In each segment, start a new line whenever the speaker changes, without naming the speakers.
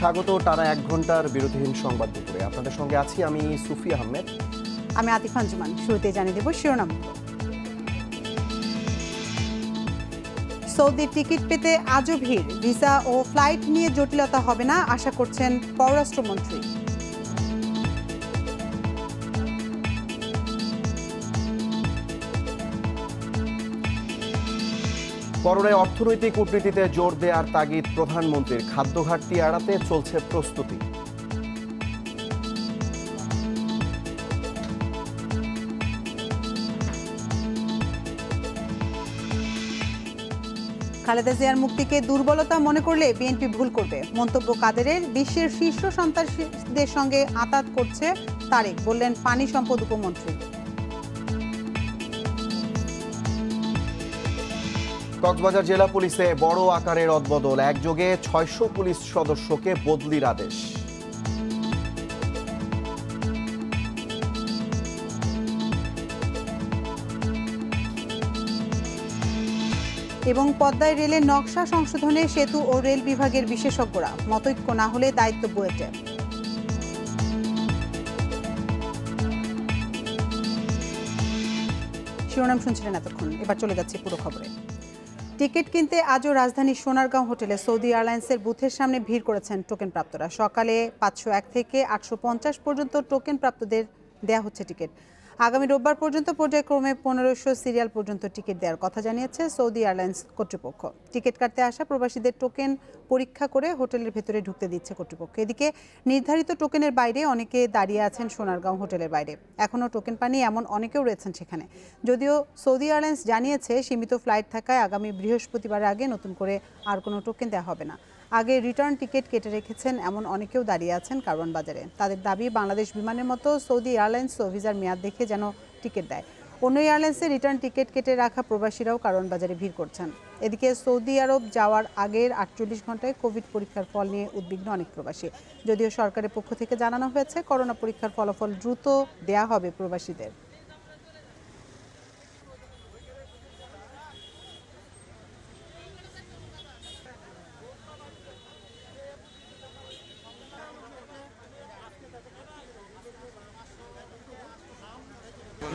স্বাগত টানা 1 ঘন্টার বিরতিহীন সংবাদ দুপুরে। আপনাদের সঙ্গে আছি আমি সুফি আহমেদ।
আমি আতিফ আঞ্জুমান। শুরুতে জানিয়ে দেব শিরোনাম। সৌদির টিকিট পেতে আজও ভিড়, ভিসা ও ফ্লাইট নিয়ে জটিলতা হবে না আশা করছেন পররাষ্ট্রমন্ত্রী।
করোনায় অর্থনৈতিক কূটনীতিতে জোর দেওয়ার তাগিদ প্রধানমন্ত্রীর। খাদ্য ঘাটতি এড়াতে চলছে প্রস্তুতি।
খালেদা জিয়ার মুক্তিকে দুর্বলতা মনে করলে বিএনপি ভুল করবে, মন্তব্য কাদেরের। বিশ্বের শীর্ষ সন্ত্রাসীদের সঙ্গে আঁতাত করছে তারেক, বললেন পানি সম্পদ উপমন্ত্রী।
কক্সবাজার জেলা পুলিশে বড় আকারের রদবদল, একযোগে 600 পুলিশ সদস্যকে বদলির আদেশ।
এবং পদ্মায় রেলের নকশা সংশোধনে সেতু ও রেল বিভাগের বিশেষজ্ঞরা, মতৈক্য না হলে দায়িত্ব বুয়েটে। শিরোনাম শুনছিলেন এতক্ষণ, এবার চলে যাচ্ছে পুরো খবরে। টিকিট কিনতে আজও রাজধানীর সোনারগাঁও হোটেলে সৌদি এয়ারলাইন্সের বুথের সামনে ভিড় করেছেন টোকেন প্রাপ্তরা। সকালে 501 থেকে 850 পর্যন্ত টোকেন প্রাপ্তদের দেয়া হচ্ছে টিকিট। আগামী রোববার পর্যন্ত পর্যায়ক্রমে 1500 সিরিয়াল পর্যন্ত টিকিট দেওয়ার কথা জানিয়েছে সৌদি এয়ারলাইন্স কর্তৃপক্ষ। টিকিট কাটতে আসা প্রবাসীদের টোকেন পরীক্ষা করে হোটেলের ভেতরে ঢুকতে দিচ্ছে কর্তৃপক্ষ। এদিকে নির্ধারিত টোকেনের বাইরে অনেকে দাঁড়িয়ে আছেন সোনারগাঁও হোটেলের বাইরে। এখনও টোকেন পানি এমন অনেকেও রয়েছেন সেখানে। যদিও সৌদি এয়ারলাইন্স জানিয়েছে সীমিত ফ্লাইট থাকায় আগামী বৃহস্পতিবার আগে নতুন করে আর কোনো টোকেন দেওয়া হবে না। আগে রিটার্ন টিকিট কেটে রেখেছেন এমন অনেকেও দাঁড়িয়ে আছেন কারওয়ান বাজারে। তাদের দাবি বাংলাদেশ বিমানের মতো সৌদি এয়ারলাইন্সও ভিসার মেয়াদ দেখে যেন টিকিট দেয়। অন্য এয়ারলাইন্সের রিটার্ন টিকিট কেটে রাখা প্রবাসীরাও কারওয়ান বাজারে ভিড় করছেন। এদিকে সৌদি আরব যাওয়ার আগের 48 ঘন্টায় কোভিড পরীক্ষার ফল নিয়ে উদ্বিগ্ন অনেক প্রবাসী। যদিও সরকারের পক্ষ থেকে জানানো হয়েছে করোনা পরীক্ষার ফলাফল দ্রুত দেয়া হবে প্রবাসীদের।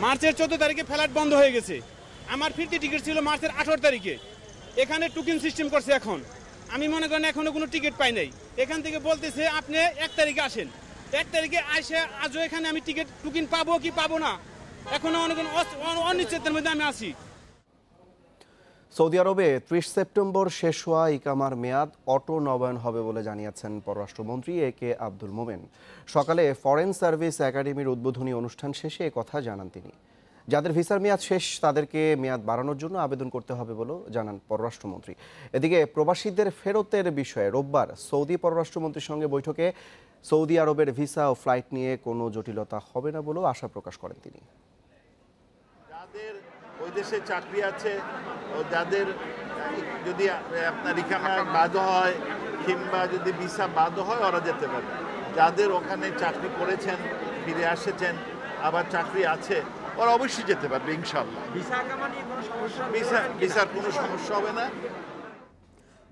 মার্চের 14 তারিখে ফ্লাইট বন্ধ হয়ে গেছে। আমার ফিরতি টিকিট ছিল মার্চের 18 তারিখে। এখানে টোকেন সিস্টেম করছে এখন। আমি মনে করেন এখনো কোনো টিকিট পাই নাই। এখান থেকে বলতেছে আপনি 1 তারিখে আসেন। 1 তারিখে আসে আজও এখানে আমি টিকিট টোকেন পাবো কি পাবো না এখনো অনিশ্চয়তার মধ্যে আমি আছি।
সৌদি আরবে 30 সেপ্টেম্বর শেষ হওয়া ইকামার মেয়াদ অটো নবায়ন হবে বলে জানিয়েছেন পররাষ্ট্রমন্ত্রী একে আব্দুল মোমেন। সকালে ফরেন সার্ভিস একাডেমির উদ্বোধনী অনুষ্ঠান শেষে একথা জানান তিনি। যাদের ভিসার মেয়াদ শেষ তাদেরকে মেয়াদ বাড়ানোর জন্য আবেদন করতে হবে বলেও জানান পররাষ্ট্রমন্ত্রী। এদিকে প্রবাসীদের ফেরতের বিষয়ে রোববার সৌদি পররাষ্ট্রমন্ত্রীর সঙ্গে বৈঠকে সৌদি আরবের ভিসা ও ফ্লাইট নিয়ে কোনো জটিলতা হবে না বলেও আশা প্রকাশ করেন তিনি।
যাদের ওই দেশে চাকরি আছে ও যাদের যদি আপনার ইকামা বাদ হয় কিংবা যদি ভিসা বাদ হয় ওরা যেতে পারে। যাদের ওখানে চাকরি করেছেন ফিরে এসেছেন আবার চাকরি আছে ওরা অবশ্যই যেতে পারবে ইনশাআল্লাহ। ভিসার কোনো সমস্যা হবে না।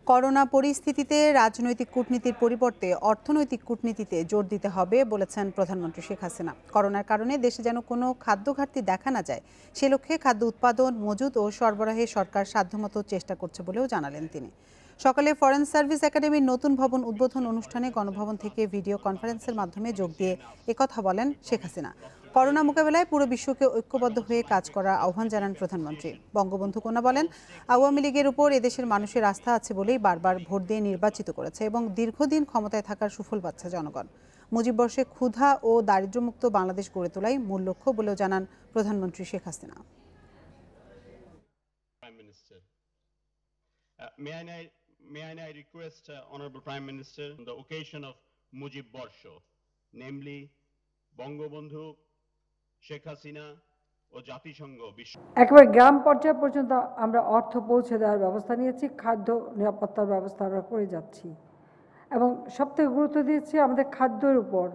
করোনা পরিস্থিতিতে রাজনৈতিক কূটনীতির পরিবর্তে অর্থনৈতিক কূটনীতিতে জোর দিতে হবে বলেছেন প্রধানমন্ত্রী শেখ হাসিনা। করোনার কারণে দেশে যেন কোনো খাদ্য ঘাটতি দেখা না যায় সে লক্ষ্যে খাদ্য উৎপাদন, মজুত ও সরবরাহে সরকার সাধ্যমতো চেষ্টা করছে বলেও জানালেন তিনি। সকালে ফরেন সার্ভিস একাডেমির নতুন ভবন উদ্বোধন অনুষ্ঠানে গণভবন থেকে ভিডিও কনফারেন্সের মাধ্যমে যোগ দিয়ে একথা বলেন শেখ হাসিনা। করোনা মোকাবেলায় পুরো বিশ্বকে ঐক্যবদ্ধ হয়ে কাজ করার আহ্বান জানান প্রধানমন্ত্রী। বঙ্গবন্ধু কন্যা বলেন, আওয়ামী লীগের উপর এদেশের মানুষের আস্থা আছে বলেই বারবার ভোট দিয়ে নির্বাচিত করেছে এবং দীর্ঘদিন ক্ষমতায় থাকার সুফল পাচ্ছে জনগণ। মুজিব বর্ষে ক্ষুধা ও দারিদ্র্যমুক্ত বাংলাদেশ গড়ে তোলাই মূল লক্ষ্য বলেও জানান প্রধানমন্ত্রী Sheikh Hasina.
May I request Honorable Prime Minister on the occasion of Mujib Borsho, namely Bangabandhu, Sheikh Hasina ও জাতিসংঘ বিশ্ব
একেবারে গ্রাম পর্যায় পর্যন্ত আমরা অর্থ পৌঁছে দেওয়ার ব্যবস্থা নিয়েছি, খাদ্য নিরাপত্তার ব্যবস্থা আমরা করে যাচ্ছি এবং সবথেকে গুরুত্ব দিয়েছি আমাদের খাদ্যের উপর।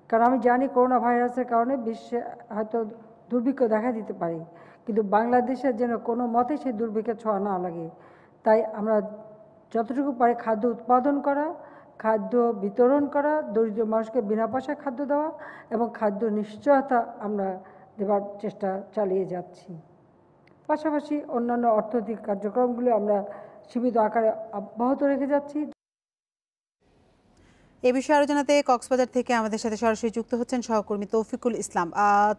কারণ আমি জানি করোনা ভাইরাসের কারণে বিশ্বে হয়তো দুর্ভিক্ষ দেখা দিতে পারে, কিন্তু বাংলাদেশের যেন কোনো মতে সেই দুর্ভিক্ষের ছোঁয়া না লাগে। তাই আমরা যতটুকু পারি খাদ্য উৎপাদন করা খাদ্য বিতরণ করা, দরিদ্র মানুষকে বিনা পয়সায় খাদ্য দেওয়া এবং খাদ্য নিশ্চয়তা আমরা দেওয়ার চেষ্টা চালিয়ে যাচ্ছি। পাশাপাশি অন্যান্য অর্থনৈতিক কার্যক্রমগুলো আমরা সীমিত আকারে অব্যাহত রেখে যাচ্ছি।
এ বিষয়ে আরো জানাতে কক্সবাজার থেকে আমাদের সাথে সরাসরি যুক্ত হচ্ছেন সহকর্মী তৌফিকুল ইসলাম।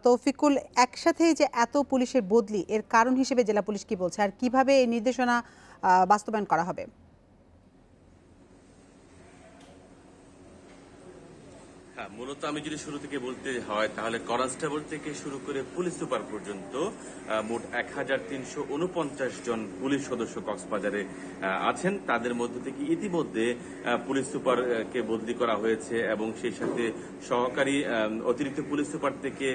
তৌফিকুল, একসাথে যে এত পুলিশের বদলি, এর কারণ হিসেবে জেলা পুলিশ কি বলছে আর কিভাবে এই নির্দেশনা বাস্তবায়ন করা হবে?
মূলত আমি যদি শুরু থেকে বলতে হয় তাহলে কনস্টেবল থেকে শুরু করে পুলিশ সুপার পর্যন্ত মোট 1349 জন পুলিশ সদস্য কক্সবাজারে আছেন। তাদের মধ্য থেকে ইতিমধ্যে পুলিশ সুপারকে বদলি করা হয়েছে এবং সেই সাথে সহকারী অতিরিক্ত পুলিশ সুপার থেকে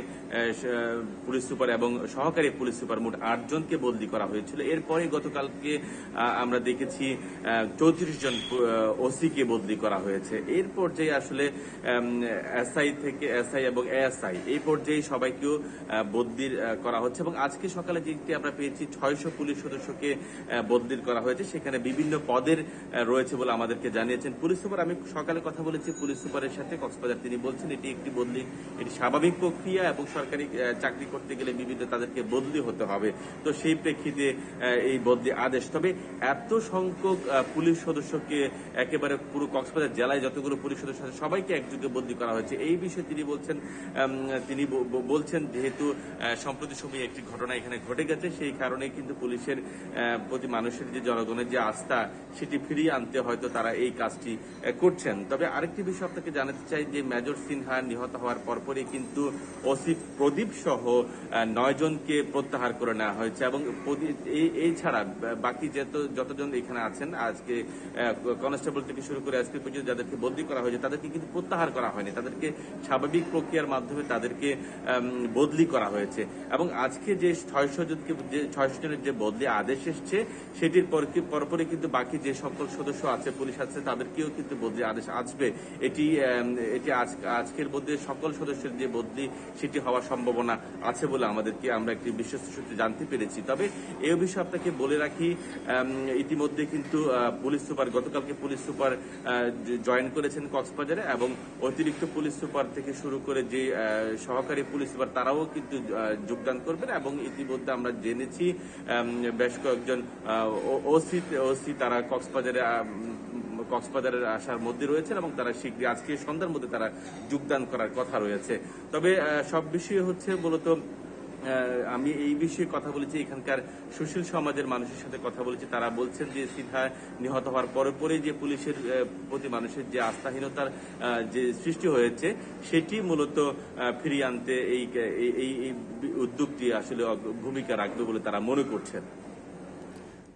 পুলিশ সুপার এবং সহকারী পুলিশ সুপার মোট 8 জনকে বদলি করা হয়েছিল। এরপরে গতকালকে আমরা দেখেছি 34 জন ওসিকে বদলি করা হয়েছে। এর পর্যায়ে আসলে এসআই থেকে এসআই এবং এএসআই এই পর্যায়ে সবাইকেও বদলি করা হচ্ছে এবং আজকে সকালে যেটি আমরা পেয়েছি 600 পুলিশ সদস্যকে বদলি করা হয়েছে। সেখানে বিভিন্ন পদের রয়েছে বলে আমাদেরকে জানিয়েছেন পুলিশ সুপার। আমি সকালে কথা বলেছি পুলিশ সুপারের সাথে কক্সবাজার, তিনি বলছেন এটি একটি বদলি, এটি স্বাভাবিক প্রক্রিয়া এবং সরকারি চাকরি করতে গেলে বিভিন্ন তাদেরকে বদলি হতে হবে। তো সেই প্রেক্ষিতে এই বদলি আদেশ। তবে এত সংখ্যক পুলিশ সদস্যকে একেবারে পুরো কক্সবাজার জেলায় যতগুলো পুলিশ সদস্য আছে সবাইকে একযোগে বদলি করা হয়েছে এই বিষয়ে তিনি বলছেন যেহেতু সম্প্রতি সময়ে একটি ঘটনা এখানে ঘটে গেছে, সেই কারণে কিন্তু পুলিশের প্রতি মানুষের যে জনগণের যে আস্থা সেটি ফিরিয়ে আনতে হয়তো তারা এই কাজটি করছেন। তবে আরেকটি বিষয় আপনাকে জানাতে চাই যে মেজর সিনহা নিহত হওয়ার পরপরই কিন্তু ওসি প্রদীপ সহ 9 জনকে প্রত্যাহার করে নেওয়া হয়েছে এবং এই ছাড়া বাকি যতজন এখানে আছেন আজকে কনস্টেবল থেকে শুরু করে এসপি পর্যন্ত যাদেরকে বদলি করা হয়েছে তাদেরকে কিন্তু প্রত্যাহার করা হয়নি, তাদেরকে স্বাভাবিক প্রক্রিয়ার মাধ্যমে তাদেরকে বদলি করা হয়েছে। এবং আজকে যে 600 জনের যে বদলি আদেশ এসছে সেটির পরপরে কিন্তু বাকি যে সকল সদস্য আছে পুলিশ আছে তাদেরকেও কিন্তু বদলি আদেশ আসবে। এটি আজকের মধ্যে সকল সদস্যের যে বদলি সেটি হওয়ার সম্ভাবনা আছে বলে আমরা একটি বিশ্বস্ত সূত্রে জানতে পেরেছি। তবে এই বিষয়ে আপনাকে বলে রাখি ইতিমধ্যে কিন্তু পুলিশ সুপার গতকালকে পুলিশ সুপার জয়েন করেছেন কক্সবাজারে এবং অতিরিক্ত পুলিশ সুপার থেকে শুরু করে যে সহকারী পুলিশ সুপার তারাও কিন্তু যোগদান করবেন এবং ইতিমধ্যে আমরা জেনেছি বেশ কয়েকজন ওসি তারা কক্সবাজারের আসার মধ্যে রয়েছেন এবং তারা শীঘ্রই আজকে সন্ধ্যার মধ্যে তারা যোগদান করার কথা রয়েছে। তবে সব বিষয় হচ্ছে মূলত আমি এই বিষয়ে কথা বলেছি, এখানকার সুশীল সমাজের মানুষের সাথে কথা বলেছি, তারা বলছেন যে সিনহা নিহত হওয়ার পরে যে পুলিশের প্রতি মানুষের যে আস্থাহীনতার যে সৃষ্টি হয়েছে সেটি মূলত ফিরিয়ে আনতে এই উদ্যোগটি আসলে ভূমিকা রাখবে বলে তারা মনে করছেন।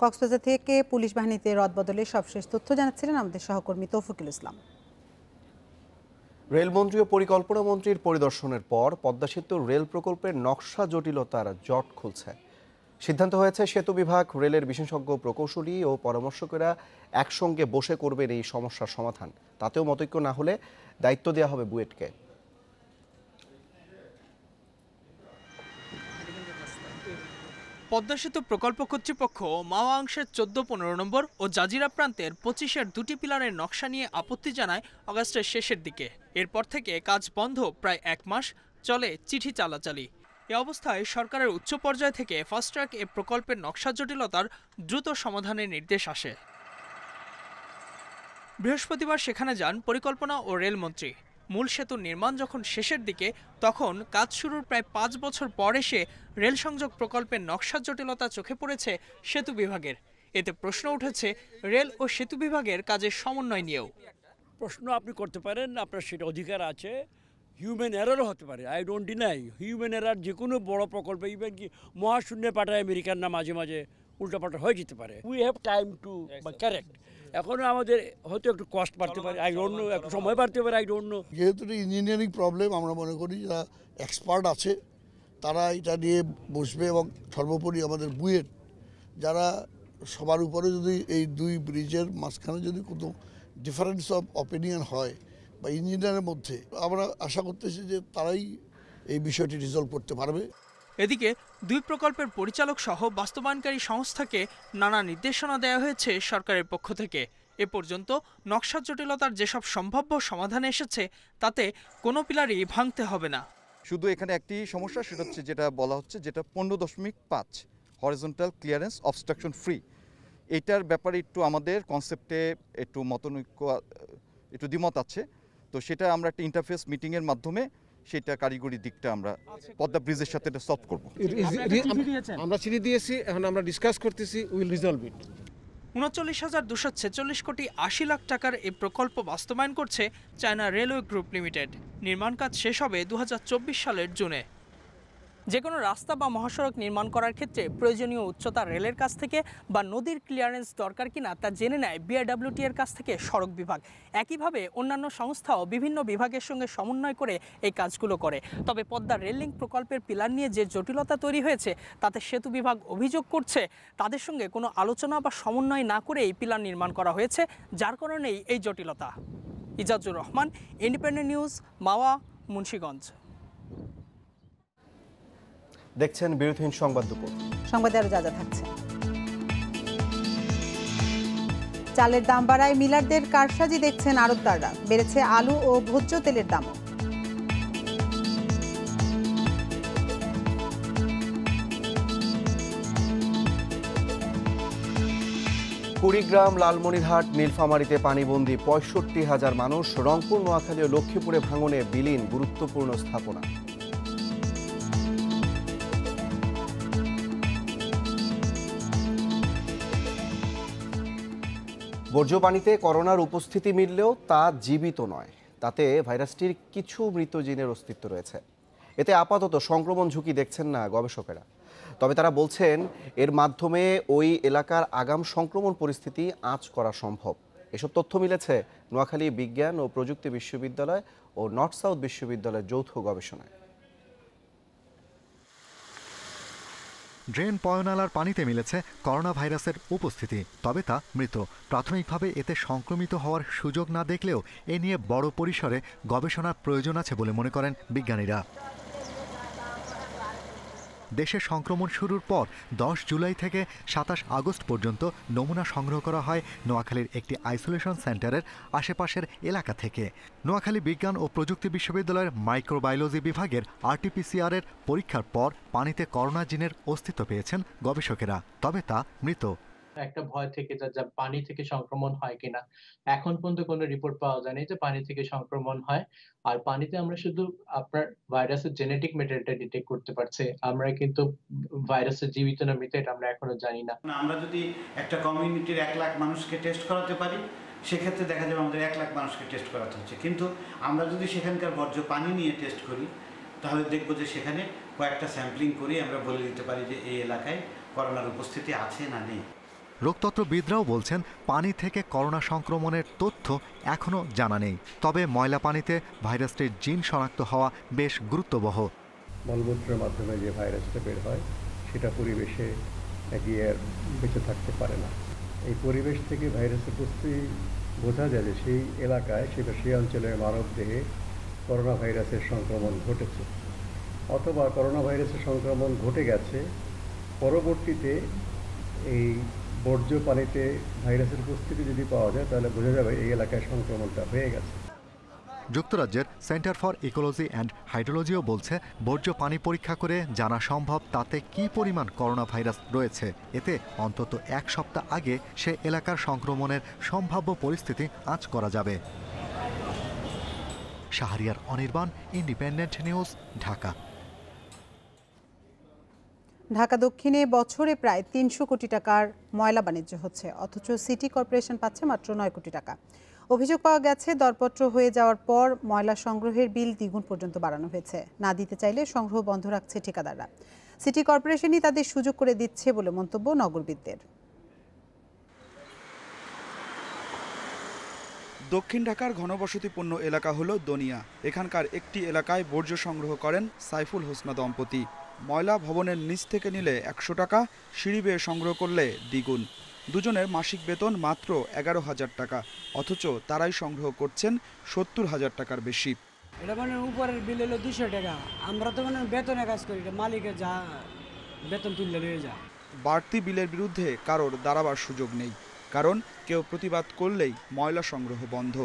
কক্সবাজার থেকে পুলিশ বাহিনীতে রদবদলের সবশেষ তথ্য জানাচ্ছিলেন আমাদের সহকর্মী তৌফিকুল ইসলাম।
রেলমন্ত্রী ও পরিকল্পনা মন্ত্রীর পরিদর্শনের পর পদ্মা সেতু রেল প্রকল্পের নকশা জটিলতার জট খুলছে। সিদ্ধান্ত হয়েছে সেতু বিভাগ, রেলের বিশেষজ্ঞ প্রকৌশলী ও পরামর্শকেরা একসঙ্গে বসে করবেন এই সমস্যার সমাধান। তাতেও মতৈক্য না হলে দায়িত্ব দেওয়া হবে বুয়েটকে।
পদ্মা সেতু প্রকল্প কর্তৃপক্ষ মাওয়া অংশের 14-15 নম্বর ও জাজিরা প্রান্তের 25-এর 2টি পিলারের নকশা নিয়ে আপত্তি জানায় আগস্টের শেষের দিকে। এরপর থেকে কাজ বন্ধ প্রায় 1 মাস, চলে চিঠি চালাচালি। এ অবস্থায় সরকারের উচ্চ পর্যায় থেকে ফাস্ট ট্র্যাক এ প্রকল্পের নকশা জটিলতার দ্রুত সমাধানের নির্দেশ আসে। বৃহস্পতিবার সেখানে যান পরিকল্পনা ও রেলমন্ত্রী। মূল সেতুর নির্মাণ যখন শেষের দিকে তখন কাজ শুরুর প্রায় 5 বছর পর এসে রেল সংযোগ প্রকল্পের নকশা জটিলতা চোখে পড়েছে সেতু বিভাগের। এতে প্রশ্ন উঠেছে রেল ও সেতু বিভাগের কাজের সমন্বয় নিয়েও।
প্রশ্ন আপনি করতে পারেন, আপনার সেটা অধিকার আছে। হিউম্যান এরারও হতে পারে, I don't deny human error যে কোনো বড় প্রকল্পে, ইভেন কি মহাশূন্যে পাঠায় আমেরিকান না মাঝে মাঝে উল্টাপাল্টা হয়ে যেতে পারে। We have time to correct. এখনও আমাদের হয়তো একটু কষ্ট বাড়তে পারে, আই ডোন্ট নো, একটু সময় বাড়তে পারে, আই ডোন্ট নো।
যেহেতু এটা ইঞ্জিনিয়ারিং প্রবলেম, আমরা মনে করি যারা এক্সপার্ট আছে তারা এটা নিয়ে বসবে এবং সর্বোপরি আমাদের বুয়েট যারা সবার উপরে যদি এই দুই ব্রিজের মাঝখানে যদি কোনো ডিফারেন্স অফ অপিনিয়ন হয় বা ইঞ্জিনিয়ারের মধ্যে, আমরা আশা করতেছি যে তারাই এই বিষয়টি রিজলভ করতে পারবে।
এদিকে 2 প্রকল্পের পরিচালক সহ বাস্তবায়নকারী সংস্থাকে নানা নির্দেশনা দেওয়া হয়েছে সরকারের পক্ষ থেকে। এ পর্যন্ত নকশা জটিলতার যেসব সম্ভাব্য সমাধানে এসেছে তাতে কোনো পিলারই ভাঙতে হবে না।
শুধু এখানে একটি সমস্যা, সেটা হচ্ছে যেটা বলা হচ্ছে, যেটা 15.5 হরিজন্টাল ক্লিয়ারেন্স অবস্ট্রাকশন ফ্রি। এটার ব্যাপারে একটু আমাদের কনসেপ্টে একটু মতনৈক্য, একটু দ্বিমত আছে। তো সেটা আমরা একটা ইন্টারফেস মিটিংয়ের মাধ্যমে সেটা কারিগরি দিকটা আমরা পদ্মা ব্রিজের সাথে এটা সলভ করব।
আমরা চিঠি দিয়েছি, এখন আমরা ডিসকাস করতেছি, উইল রিজলভ ইট।
39,246 কোটি 80 লাখ টাকার এই প্রকল্প বাস্তবায়ন করছে চায়না রেলওয়ে গ্রুপ লিমিটেড। নির্মাণ কাজ শেষ হবে 2024 সালের জুনে। যে কোনো রাস্তা বা মহাসড়ক নির্মাণ করার ক্ষেত্রে প্রয়োজনীয় উচ্চতা রেলের কাছ থেকে বা নদীর ক্লিয়ারেন্স দরকার কিনা তা জেনে নেয় বিআরডব্লিউটি এর কাছ থেকে সড়ক বিভাগ। একইভাবে অন্যান্য সংস্থাও বিভিন্ন বিভাগের সঙ্গে সমন্বয় করে এই কাজগুলো করে। তবে পদ্মা রেল লিঙ্ক প্রকল্পের পিলার নিয়ে যে জটিলতা তৈরি হয়েছে তাতে সেতু বিভাগ অভিযোগ করছে তাদের সঙ্গে কোনো আলোচনা বা সমন্বয় না করে এই পিলার নির্মাণ করা হয়েছে, যার কারণেই এই জটিলতা। ইজাজুর রহমান, ইন্ডিপেন্ডেন্ট নিউজ, মাওয়া, মুন্সিগঞ্জ।
দেখছেন বিরতিহীন সংবাদ দুপুর।
সংবাদে আরো যা যা থাকছে। চালের দাম বাড়ায় মিলারদের কারসাজি দেখছেন আড়তদাররা। বেড়েছে আলু ও ভোজ্য তেলের দামও।
কুড়িগ্রাম, লালমনিরহাট, নীলফামারীতে পানিবন্দী 65,000 মানুষ। রংপুর, নোয়াখালী ও লক্ষ্মীপুরে ভাঙনে বিলীন গুরুত্বপূর্ণ স্থাপনা। বর্জ্য পানিতে করোনার উপস্থিতি মিললেও তা জীবিত নয়, তাতে ভাইরাসটির কিছু মৃত জিনের অস্তিত্ব রয়েছে। এতে আপাতত সংক্রমণ ঝুঁকি দেখছেন না গবেষকেরা। তবে তারা বলছেন এর মাধ্যমে ওই এলাকার আগাম সংক্রমণ পরিস্থিতি আঁচ করা সম্ভব। এসব তথ্য মিলেছে নোয়াখালী বিজ্ঞান ও প্রযুক্তি বিশ্ববিদ্যালয় ও নর্থ সাউথ বিশ্ববিদ্যালয়ের যৌথ গবেষণায়।
ড্রেন পয়নালার পানিতে মিলেছে করোনা ভাইরাসের উপস্থিতি, তবে তা মৃত। প্রাথমিকভাবে এতে সংক্রমিত হওয়ার সুযোগ না দেখলেও এ নিয়ে বড় পরিসরে গবেষণার প্রয়োজন আছে বলে মনে করেন বিজ্ঞানীরা। দেশে সংক্রমণ শুরুর পর 10 জুলাই থেকে 27 আগস্ট পর্যন্ত নমুনা সংগ্রহ করা হয় নোয়াখালীর একটি আইসোলেশন সেন্টারের আশেপাশের এলাকা থেকে। নোয়াখালী বিজ্ঞান ও প্রযুক্তি বিশ্ববিদ্যালয়ের মাইক্রোবায়োলজি বিভাগের আরটিপিসিআর এর পরীক্ষার পর পানিতে করোনা জিনের অস্তিত্ব পেয়েছেন গবেষকেরা, তবে তা মৃত।
একটা ভয় থেকে যা পানি থেকে সংক্রমণ হয় কিনা, এখন পর্যন্ত কোনো রিপোর্ট পাওয়া যায়নি যে পানি থেকে সংক্রমণ হয়। আর পানিতে আমরা শুধু আপনার ভাইরাসের জেনেটিক ম্যাটেরিয়ালটা ডিটেক্ট করতে পারছি, আমরা কিন্তু ভাইরাসের জীবিত না মৃত এটা আমরা এখনো জানি না।
আমরা যদি একটা কমিউনিটির 1 লাখ মানুষকে টেস্ট করাতে পারি, সেক্ষেত্রে দেখা যাবে আমাদের 1 লাখ মানুষকে টেস্ট করাতে হচ্ছে। কিন্তু আমরা যদি সেখানকার বর্জ্য পানি নিয়ে টেস্ট করি, তাহলে দেখবো যে সেখানে কয়েকটা স্যাম্পলিং করে আমরা বলে দিতে পারি যে এই এলাকায় করোনার উপস্থিতি আছে না নেই।
রোগতত্ত্ববিদরাও বলছেন পানি থেকে করোনা সংক্রমণের তথ্য এখনও জানা নেই, তবে ময়লা পানিতে ভাইরাসটির জিন শনাক্ত হওয়া বেশ গুরুত্ববহ।
মলমূত্রের মাধ্যমে যে ভাইরাসটা বের হয় সেটা পরিবেশে গিয়ে বেঁচে থাকতে পারে না। এই পরিবেশ থেকে ভাইরাসের উপস্থিতি বোঝা যায় যে সেই এলাকায় সেই অঞ্চলের মানবদেহে করোনা ভাইরাসের সংক্রমণ ঘটেছে, অথবা করোনা ভাইরাসের সংক্রমণ ঘটে গেছে, পরবর্তীতে এই বর্জ্য পানিতে ভাইরাসের উপস্থিতি যদি পাওয়া যায় তাহলে বোঝা যাবে এই এলাকায় সংক্রমণটা হয়ে গেছে।
যুক্তরাজ্যের সেন্টার ফর ইকোলজি অ্যান্ড হাইড্রোলজিও বলছে বর্জ্য পানি পরীক্ষা করে জানা সম্ভব তাতে কী পরিমাণ করোনা ভাইরাস রয়েছে। এতে অন্তত 1 সপ্তাহ আগে সে এলাকার সংক্রমণের সম্ভাব্য পরিস্থিতি আঁচ করা যাবে। Shahriar Anirban, Independent News, Dhaka.
ঢাকা দক্ষিণে বছরে প্রায় 300 কোটি টাকার ময়লা বাণিজ্য হচ্ছে, অথচ সিটি কর্পোরেশন পাচ্ছে মাত্র 9 কোটি টাকা। অভিযোগ পাওয়া গেছে দরপত্র হয়ে যাওয়ার পর ময়লা সংগ্রহের বিল দ্বিগুণ পর্যন্ত বাড়ানো হয়েছে। না দিতে চাইলে সংগ্রহ বন্ধ রাখছে ঠিকাদাররা। সিটি কর্পোরেশনই তাদের সুযোগ করে দিচ্ছে বলে মন্তব্য নগরবিদদের।
দক্ষিণ ঢাকার ঘনবসতিপূর্ণ এলাকা হলো দনিয়া। এখানকার একটি এলাকায় বর্জ্য সংগ্রহ করেন সাইফুল হোসনা দম্পতি। ময়লা ভবনের নিচ থেকে নিলে 100 টাকা, সিঁড়ি বেয়ে সংগ্রহ করলে দ্বিগুণ। দুজনের মাসিক বেতন মাত্র 11,000 টাকা, অথচ তারাই সংগ্রহ করছেন 70,000 টাকার বেশি।
এটা মানে উপরের বিল হলো 200 টাকা, আমরা তো মানে বেতনে কাজ করি, মালিকের যা বেতন তুললে নিয়ে যায়।
বাড়তি বিলের বিরুদ্ধে কারোর দাঁড়াবার সুযোগ নেই। কারণ কেউ প্রতিবাদ করলেই ময়লা সংগ্রহ বন্ধ,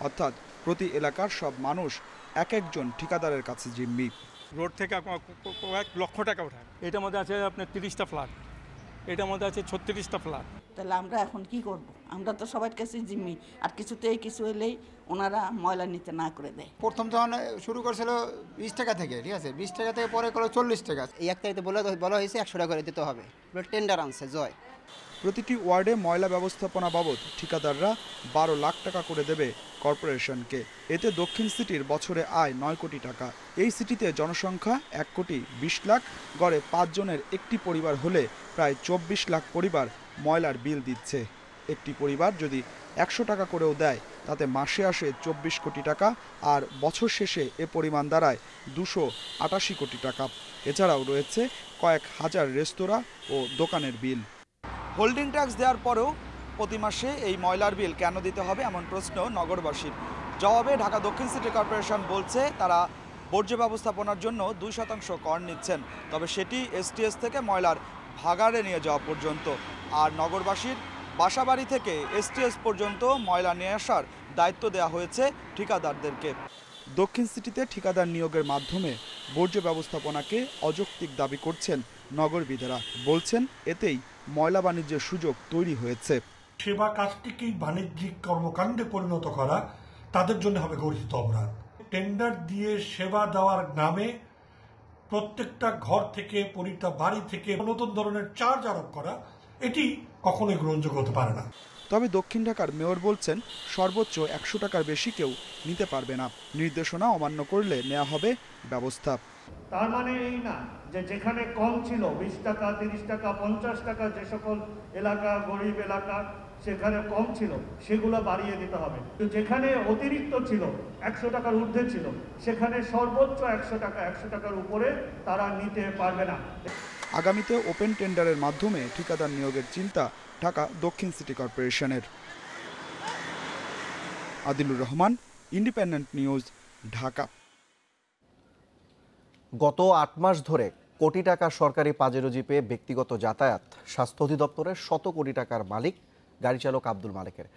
অর্থাৎ প্রতি এলাকার সব মানুষ এক একজন ঠিকাদারের কাছে জিম্মি।
রোড থেকে কয়েক লক্ষ টাকা ওঠায়, এটার মধ্যে আছে আপনার 30টা ফ্ল্যাট, এটার মধ্যে আছে 36টা ফ্ল্যাট।
তাহলে আমরা এখন কি করব? আমরা তো সবার কাছে জিম্মি, আর কিছুতেই কিছু এলেই ওনারা ময়লা নিতে না করে দেয়।
প্রথম যখন শুরু করেছিল 20 টাকা থেকে, ঠিক আছে, 20 টাকা থেকে পরে করলো 40 টাকা।
এই এক তারিখে বলা হয়েছে 100 টাকা করে দিতে হবে, টেন্ডার আনছে জয়।
প্রতিটি ওয়ার্ডে ময়লা ব্যবস্থাপনা বাবদ ঠিকাদাররা 12 লাখ টাকা করে দেবে কর্পোরেশনকে। এতে দক্ষিণ সিটির বছরে আয় 9 কোটি টাকা। এই সিটিতে জনসংখ্যা 1 কোটি 20 লাখ, গড়ে 5 জনের একটি পরিবার হলে প্রায় 24 লাখ পরিবার ময়লার বিল দিচ্ছে। একটি পরিবার যদি 100 টাকা করেও দেয় তাতে মাসে আসে 24 কোটি টাকা, আর বছর শেষে এ পরিমাণ দাঁড়ায় 288 কোটি টাকা। এছাড়াও রয়েছে কয়েক হাজার রেস্তোরাঁ ও দোকানের বিল। হোল্ডিং ট্যাক্স দেওয়ার পরেও প্রতি মাসে এই ময়লার বিল কেন দিতে হবে এমন প্রশ্ন নগরবাসীর। জবাবে ঢাকা দক্ষিণ সিটি কর্পোরেশন বলছে তারা বর্জ্য ব্যবস্থাপনার জন্য 2% কর নিচ্ছেন, তবে সেটি এসটিএস থেকে ময়লার ভাগাড়ে নিয়ে যাওয়া পর্যন্ত। আর নগরবাসীর বাসাবাড়ি থেকে এসটিএস পর্যন্ত ময়লা নিয়ে আসার দায়িত্ব দেওয়া হয়েছে ঠিকাদারদেরকে। দক্ষিণ সিটিতে ঠিকাদার নিয়োগের মাধ্যমে বর্জ্য ব্যবস্থাপনাকে অযৌক্তিক দাবি করছেন নগরবিদেরা। বলছেন এতেই ময়লা বাণিজ্যের সুযোগ তৈরি হয়েছে।
সেবা কাজটিকেই বাণিজ্যিক কর্মকাণ্ডে পরিণত করা তাদের জন্য হবে গর্হিত অপরাধ। টেন্ডার দিয়ে সেবা দেওয়ার নামে প্রত্যেকটা ঘর থেকে, প্রতিটা বাড়ি থেকে নতুন ধরনের চার্জ আরোপ করা, এটি কখনোই গ্রহণযোগ্য হতে পারে না।
তবে দক্ষিণ ঢাকার মেয়র বলছেন সর্বোচ্চ 100 টাকার বেশি কেউ নিতে পারবে না। নির্দেশনা অমান্য করলে নেওয়া হবে ব্যবস্থা।
তার মানে এই না যে যেখানে কম ছিল 20 টাকা, 30 টাকা, 50 টাকা, যে সকল এলাকা গরিব এলাকা সেখানে কম ছিল সেগুলো বাড়িয়ে দিতে হবে। যেখানে অতিরিক্ত ছিল 100 টাকার ঊর্ধ্বে ছিল সেখানে সর্বোচ্চ 100 টাকা, 100 টাকার উপরে তারা নিতে পারবে না।
আগামীতে ওপেন টেন্ডারের মাধ্যমে ঠিকাদার নিয়োগের চিন্তা ঢাকা দক্ষিণ সিটি কর্পোরেশনের। Adilur Rahman, independent News, Dhaka.
গত 8 মাস ধরে কোটি টাকা সরকারি পাজেরো জিপে ব্যক্তিগত যাতায়াত স্বাস্থ্য অধিদপ্তরের 100 কোটি টাকার মালিক গাড়ি চালক আব্দুল মালেকের।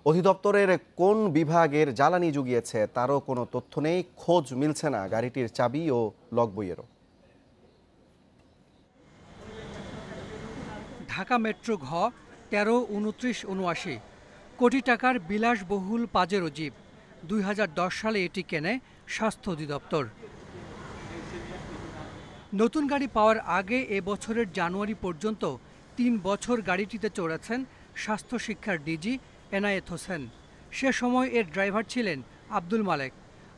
অধিদপ্তরের কোন বিভাগের জ্বালানি জুগিয়েছে তারও কোনো তথ্য নেই, খোঁজ মিলছে না গাড়িটির চাবি ও লগ বইয়েরও।
ঢাকা মেট্রো ঘ 13-29-79 কোটি টাকার বিলাসবহুল পাজেরো জিপ 2010 সালে এটি কেনে স্বাস্থ্য অধিদপ্তর। নতুন গাড়ি পাওয়ার আগে এ বছরের জানুয়ারি পর্যন্ত 3 বছর গাড়িটিতে চড়েছেন স্বাস্থ্য শিক্ষার ডিজি এনায়েত হোসেন। সে সময় এর ড্রাইভার ছিলেন আব্দুল মালেক।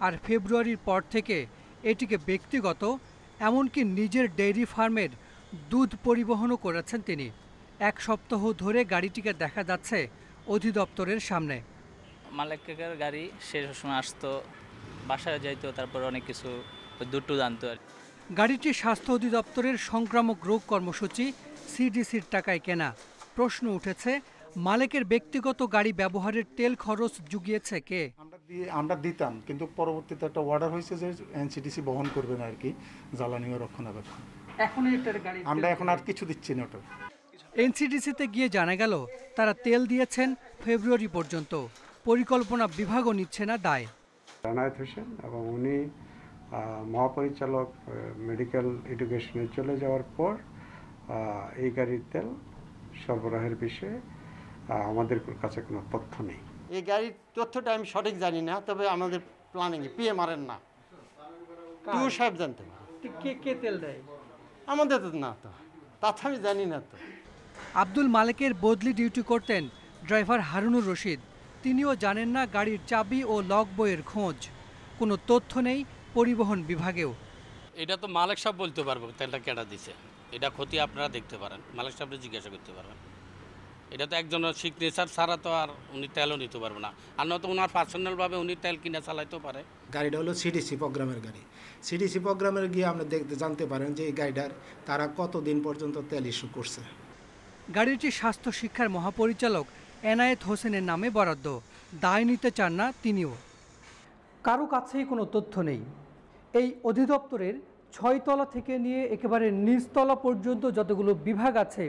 আর ফেব্রুয়ারির পর থেকে এটিকে ব্যক্তিগত, এমনকি নিজের ডেইরি ফার্মের দুধ পরিবহনও করেছেন তিনি। 1 সপ্তাহ ধরে গাড়িটিকে দেখা যাচ্ছে অধিদপ্তরের সামনে।
মালেকের গাড়ি সে সময় আসতো, বাসায় যাইতো, তারপর অনেক কিছু দুধ জানতো।
গাড়িটি স্বাস্থ্য অধিদপ্তরের সংক্রামক রোগ কর্মসূচি সিডিসির টাকায় কেনা। প্রশ্ন উঠেছে, মালেকের ব্যক্তিগত গাড়ি ব্যবহারের তেল খরচ জুগিয়েছে কে?
আমরা দিতাম, কিন্তু পরবর্তীতে একটা অর্ডার হয়েছে যে এনসিডিসি বহন করবে না আর কি, জ্বালানি ও রক্ষণাবেক্ষণ। আমরা এখন আর কিছু দিচ্ছি না। ওটা
এনসিডিসিতে গিয়ে জানা গেল তারা তেল দিয়েছেন ফেব্রুয়ারি পর্যন্ত, পরিকল্পনা বিভাগও নিচ্ছে না দায়।
এনায়েত হোসেন এবং উনি মহাপরিচালক মেডিকেল এডুকেশনে চলে যাওয়ার পর এই গাড়ির তেল সরবরাহের বিষয়ে আমাদের কাছে কোনো তথ্য নেই।
এই গাড়ির তথ্যটা আমি সঠিক জানি না, তবে আমাদের প্ল্যানিংয়ে পিএমআরের না, টিউ সাহেব জানতে পারে।
কে তেল দেয়?
আমাদের তো না, তো তা আমি জানি না। তো
আব্দুল মালেকের বদলি ডিউটি করতেন ড্রাইভার হারুনুর রশিদ। তিনিও জানেন না গাড়ির চাবি ও লগ বইয়ের খোঁজ। কোনো তথ্য নেই পরিবহন বিভাগেও।
এটা তো মালিক সাহেব বলতে পারবো তেলটা কেটা দিছে, এটা ক্ষতি আপনারা দেখতে পারেন, মালিক সাহেবকে জিজ্ঞাসা করতে পারবেন। এটা তো একজনের সিগনেচার ছাড়া তো আর উনি তেলও নিতে পারবে না, আর নয়তো ওনার পার্সোনালভাবে উনি তেল কিনে চালাইতেও পারে।
গাড়িটা হলো সিডিসি প্রোগ্রামের গাড়ি। সিডিসি প্রোগ্রামের গিয়ে আপনি জানতে পারেন যে এই গাড়িটার তারা কতদিন পর্যন্ত তেল ইস্যু করছে।
গাড়িটি স্বাস্থ্য শিক্ষার মহাপরিচালক এনায়েত হোসেনের নামে বরাদ্দ, দায় নিতে চান না তিনিও। কারো কাছেই কোনো তথ্য নেই। এই অধিদপ্তরের 6 তলা থেকে নিয়ে একেবারে নিচতলা পর্যন্ত যতগুলো বিভাগ আছে,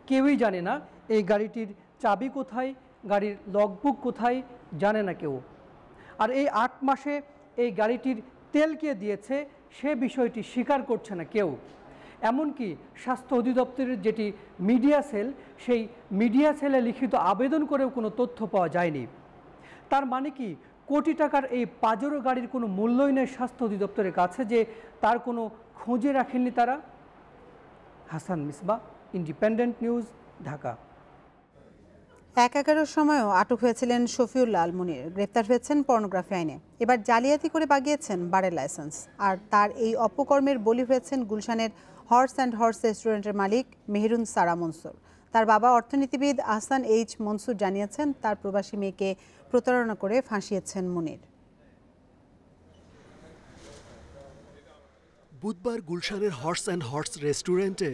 কেউই জানে না এই গাড়িটির চাবি কোথায়, গাড়ির লগবুক কোথায় জানে না কেউ। আর এই 8 মাসে এই গাড়িটির তেল কে দিয়েছে সে বিষয়টি স্বীকার করছে না কেউ। এমনকি স্বাস্থ্য অধিদপ্তরের যেটি মিডিয়া সেল, সেই মিডিয়া সেলে লিখিত আবেদন করেও কোনো তথ্য পাওয়া যায়নি। তার মানে কি কোটি টাকার এই পাজেরো গাড়ির কোনো মূল্যই নেই স্বাস্থ্য অধিদপ্তরের কাছে, যে তার কোনো খোঁজে রাখেননি তারা? Hasan Misbah, independent News, Dhaka.
1/11 সময়ও আটক হয়েছিলেন শফিউল্লাহ আল মুনির, গ্রেপ্তার হয়েছেন পর্নোগ্রাফি আইনে। এবার জালিয়াতি করে বাগিয়েছেন বারের লাইসেন্স। আর তার এই অপকর্মের বলি হয়েছেন গুলশানের হর্স অ্যান্ড হর্স রেস্টুরেন্টের মালিক মেহেরুন সারা মনসুর। তার বাবা অর্থনীতিবিদ আহসান এইচ মনসুর জানিয়েছেন তার প্রবাসী মেয়েকে প্রতারণা করে ফাঁসিয়েছেন মুনির।
বুধবার গুলশানের হর্স অ্যান্ড হর্স রেস্টুরেন্টে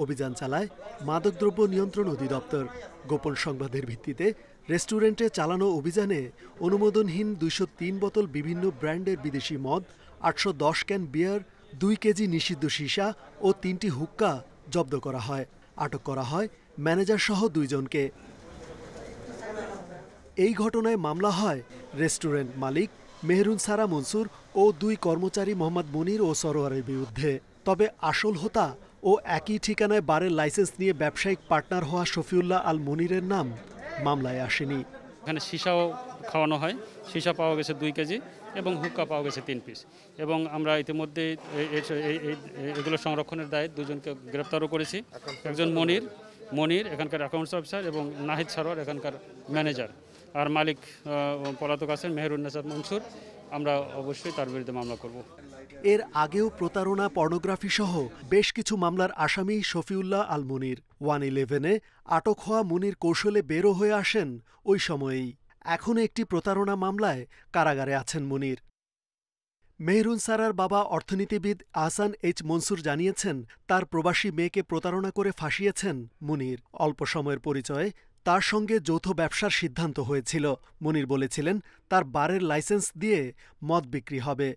অভিযান চালায় মাদকদ্রব্য নিয়ন্ত্রণ অধিদপ্তর। গোপন সংবাদের ভিত্তিতে রেস্টুরেন্টে চালানো অভিযানে অনুমোদনহীন 203 বোতল বিভিন্ন ব্র্যান্ডের বিদেশি মদ, 810 ক্যান বিয়ার, 2 কেজি নিষিদ্ধ সীসা ও 3টি হুক্কা জব্দ করা হয়। আটক করা হয় ম্যানেজার সহ 2 জনকে। এই ঘটনায় মামলা হয় রেস্টুরেন্ট মালিক মেহেরুন সারা মনসুর ও 2 কর্মচারী মোহাম্মদ মুনির ও সরোয়ারের বিরুদ্ধে। তবে আসল হোতা ও একই ঠিকানায় বারের লাইসেন্স নিয়ে ব্যবসায়িক পার্টনার হওয়া শফিউল্লাহ আল মুনিরের নাম মামলায় আসেনি।
এখানে সীসাও খাওয়ানো হয়, সীসা পাওয়া গেছে 2 কেজি এবং হুক্কা পাওয়া গেছে 3 পিস। এবং আমরা ইতিমধ্যে এগুলো সংরক্ষণের দায়ে 2 জনকে গ্রেপ্তারও করেছি। একজন মনির এখানকার অ্যাকাউন্টস অফিসার এবং নাহিদ সরোয়ার এখানকার ম্যানেজার। আর মালিক পলাতক আছেন মেহেরুন নেসার মনসুর। আমরা অবশ্যই তার বিরুদ্ধে মামলা করব।
এর আগেও প্রতারণা, পর্নোগ্রাফি সহ বেশ কিছু মামলার আসামি শফিউল্লাহ আল মুনির। 111-এ আটক হওয়া মুনির কৌশলে বেরো হয়ে আসেন ওই সময়েই। এখন একটি প্রতারণা মামলায় কারাগারে আছেন মুনির। মেহেরুন সারার বাবা অর্থনীতিবিদ আহসান এইচ মনসুর জানিয়েছেন তার প্রবাসী মেয়েকে প্রতারণা করে ফাঁসিয়েছেন মুনির। অল্প সময়ের পরিচয়ে তার সঙ্গে যৌথ ব্যবসার সিদ্ধান্ত হয়েছিল। মুনির বলেছিলেন তার বারের লাইসেন্স দিয়ে মদ বিক্রি হবে,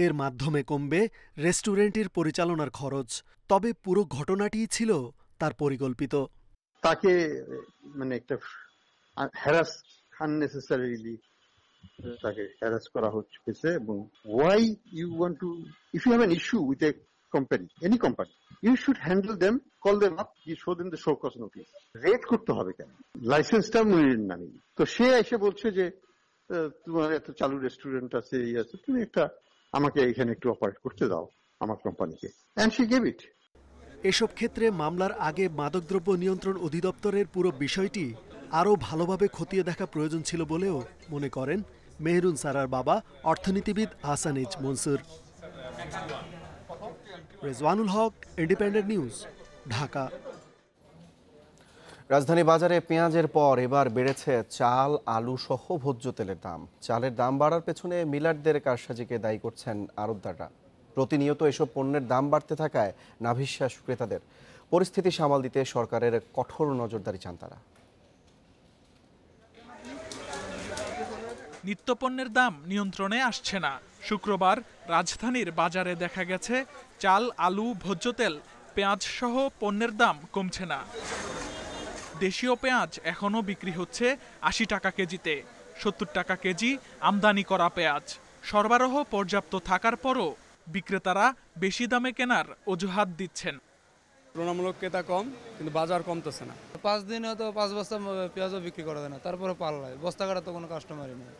এর মাধ্যমে কমবে রেস্টুরেন্টের পরিচালনার খরচ। তবে পুরো ঘটনাটিই ছিল তার পরিকল্পিত।
তাকে মানে একটা হ্যারাস আননেসেসারিলি তাকে হ্যারাস করা হচ্ছে। এবং why you want to, if you have an issue with a company, any company, you should handle them, call them up, you show them the show cause notice. Raid করতে হবে কেন? লাইসেন্সটা মুনির নামে। তো সে এসে বলছে যে তোমার এত চালু রেস্টুরেন্ট আছে, এই আছে, তুমি একটা আমাকে এখানে একটু অপারেট করতে দাও আমার কোম্পানিকে, এন্ড শি গেভ ইট।
এসব ক্ষেত্রে মামলার আগে মাদকদ্রব্য নিয়ন্ত্রণ অধিদপ্তরের পুরো বিষয়টি আরও ভালোভাবে খতিয়ে দেখা প্রয়োজন ছিল বলেও মনে করেন মেহেরুন সারার বাবা অর্থনীতিবিদ আহসান এইচ মনসুর। রেজওয়ানুল হক, ইন্ডিপেন্ডেন্ট নিউজ, ঢাকা।
রাজধানী বাজারে পেঁয়াজের পর এবার বেড়েছে চাল, আলু সহ ভোজ্য তেলের দাম। চালের দাম বাড়ার পেছনে মিলারদের কারসাজিকে দায়ী করছেন আড়তদাররা। প্রতিনিয়ত এসব পণ্যের দাম বাড়তে থাকায় নাভিশ্বাস ক্রেতাদের। পরিস্থিতি সামাল দিতে সরকারের কঠোর নজরদারি চান তারা।
নিত্যপণ্যের দাম নিয়ন্ত্রণে আসছে না। শুক্রবার রাজধানীর বাজারে দেখা গেছে চাল, আলু, ভোজ্য তেল, পেঁয়াজ সহ পণ্যের দাম কমছে না। দেশীয় পেঁয়াজ এখনও বিক্রি হচ্ছে 80 টাকা কেজিতে, 70 টাকা কেজি আমদানি করা পেঁয়াজ। সরবরাহ পর্যাপ্ত থাকার পরও বিক্রেতারা বেশি দামে কেনার অজুহাত দিচ্ছেন।
তুলনামূলক ক্রেতা কম, কিন্তু বাজার কমতেছে না। 5 দিনে তো 5 বস্তা পেঁয়াজও বিক্রি করা যায় না, তারপরে পাল্লায় বস্তা কাটা তো কোনো কাস্টমারই নেই।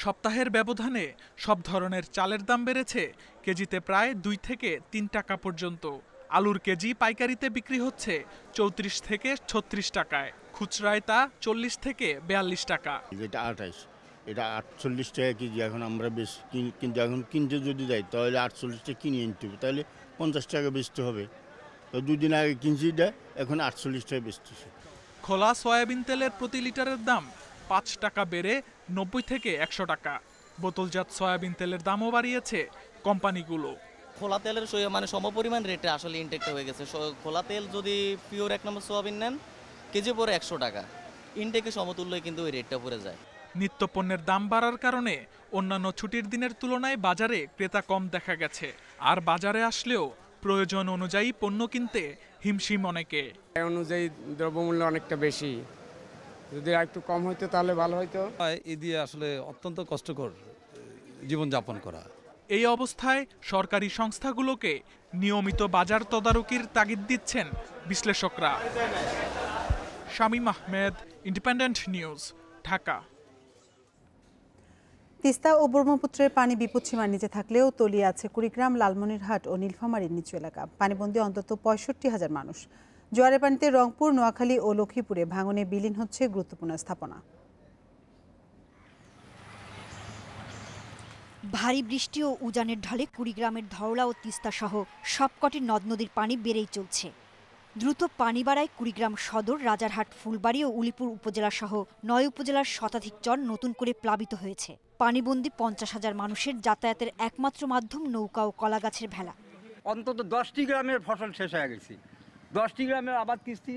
সপ্তাহের ব্যবধানে সব ধরনের চালের দাম বেড়েছে কেজিতে প্রায় 2 থেকে 3 টাকা পর্যন্ত। আলুর কেজি পাইকারিতে বিক্রি হচ্ছে 34 থেকে 36 টাকায়, খুচরায় তা 40 থেকে 42 টাকা।
এটা 28, এটা 48 টাকা কেজি। এখন আমরা বেশ কিন্তু এখন কিনতে যদি যাই তাহলে 48 টাকা কিনে নিতে হবে, তাহলে 50 টাকা বেচতে হবে। তো 2 দিন আগে কিনছি, এখন 48 টাকা বেচতেছে।
খোলা সয়াবিন তেলের প্রতি লিটারের দাম 5 টাকা বেড়ে 90 থেকে 100 টাকা। বোতলজাত সয়াবিন তেলের দামও বাড়িয়েছে কোম্পানিগুলো।
খোলা তেলের মানে সমপরিমাণ রেটে আসলে ইনটেকটা হয়ে গেছে। খোলা তেল যদি পিওর 1 নম্বর সয়াবিন নেন কেজি পরে 100 টাকা, ইনটেকে সমতুল্য কিন্তু ওই রেটটা পড়ে যায়।
নিত্যপণ্যের দাম বাড়ার কারণে অন্যান্য ছুটির দিনের তুলনায় বাজারে ক্রেতা কম দেখা গেছে। আর বাজারে আসলেও প্রয়োজন অনুযায়ী পণ্য কিনতে হিমশিম অনেকে।
অনুযায়ী দ্রব্যমূল্য অনেকটা বেশি, যদি একটু কম হইতো তাহলে ভালো হইতো।
এই দিয়ে আসলে অত্যন্ত কষ্টকর জীবনযাপন করা।
এই অবস্থায় সরকারি সংস্থাগুলোকে নিয়মিত বাজার তদারকির তাগিদ দিচ্ছেন বিশ্লেষকরা। Shamim Ahmed, Independent News, Dhaka.
তিস্তা ও ব্রহ্মপুত্রের পানি বিপদসীমার নিচে থাকলেও তলিয়ে আছে কুড়িগ্রাম, লালমনিরহাট ও নীলফামারীর নিচু এলাকা। পানিবন্দী অন্তত ৬৫,০০০ মানুষ। জোয়ারের পানিতে রংপুর, নোয়াখালী ও লক্ষ্মীপুরে ভাঙনে বিলীন হচ্ছে গুরুত্বপূর্ণ স্থাপনা।
ভারী বৃষ্টি ও উজানের ঢলে কুড়িগ্রামের ধরলা ও তিস্তা সহ সবকটি নদ নদীর পানি বেড়েই চলছে। দ্রুত পানি বাড়ায় কুড়িগ্রাম সদর, রাজারহাট, ফুলবাড়ি ও উলিপুর উপজেলা সহ ৯ উপজেলার শতাধিক চর নতুন করে প্লাবিত হয়েছে। পানিবন্দী ৫০,০০০ মানুষের যাতায়াতের একমাত্র মাধ্যম নৌকা ও কলাগাছের ভেলা।
অন্তত 10টি গ্রামের ফসল শেষ হয়ে গেছে। 10টি গ্রামের আবাদ কিস্তি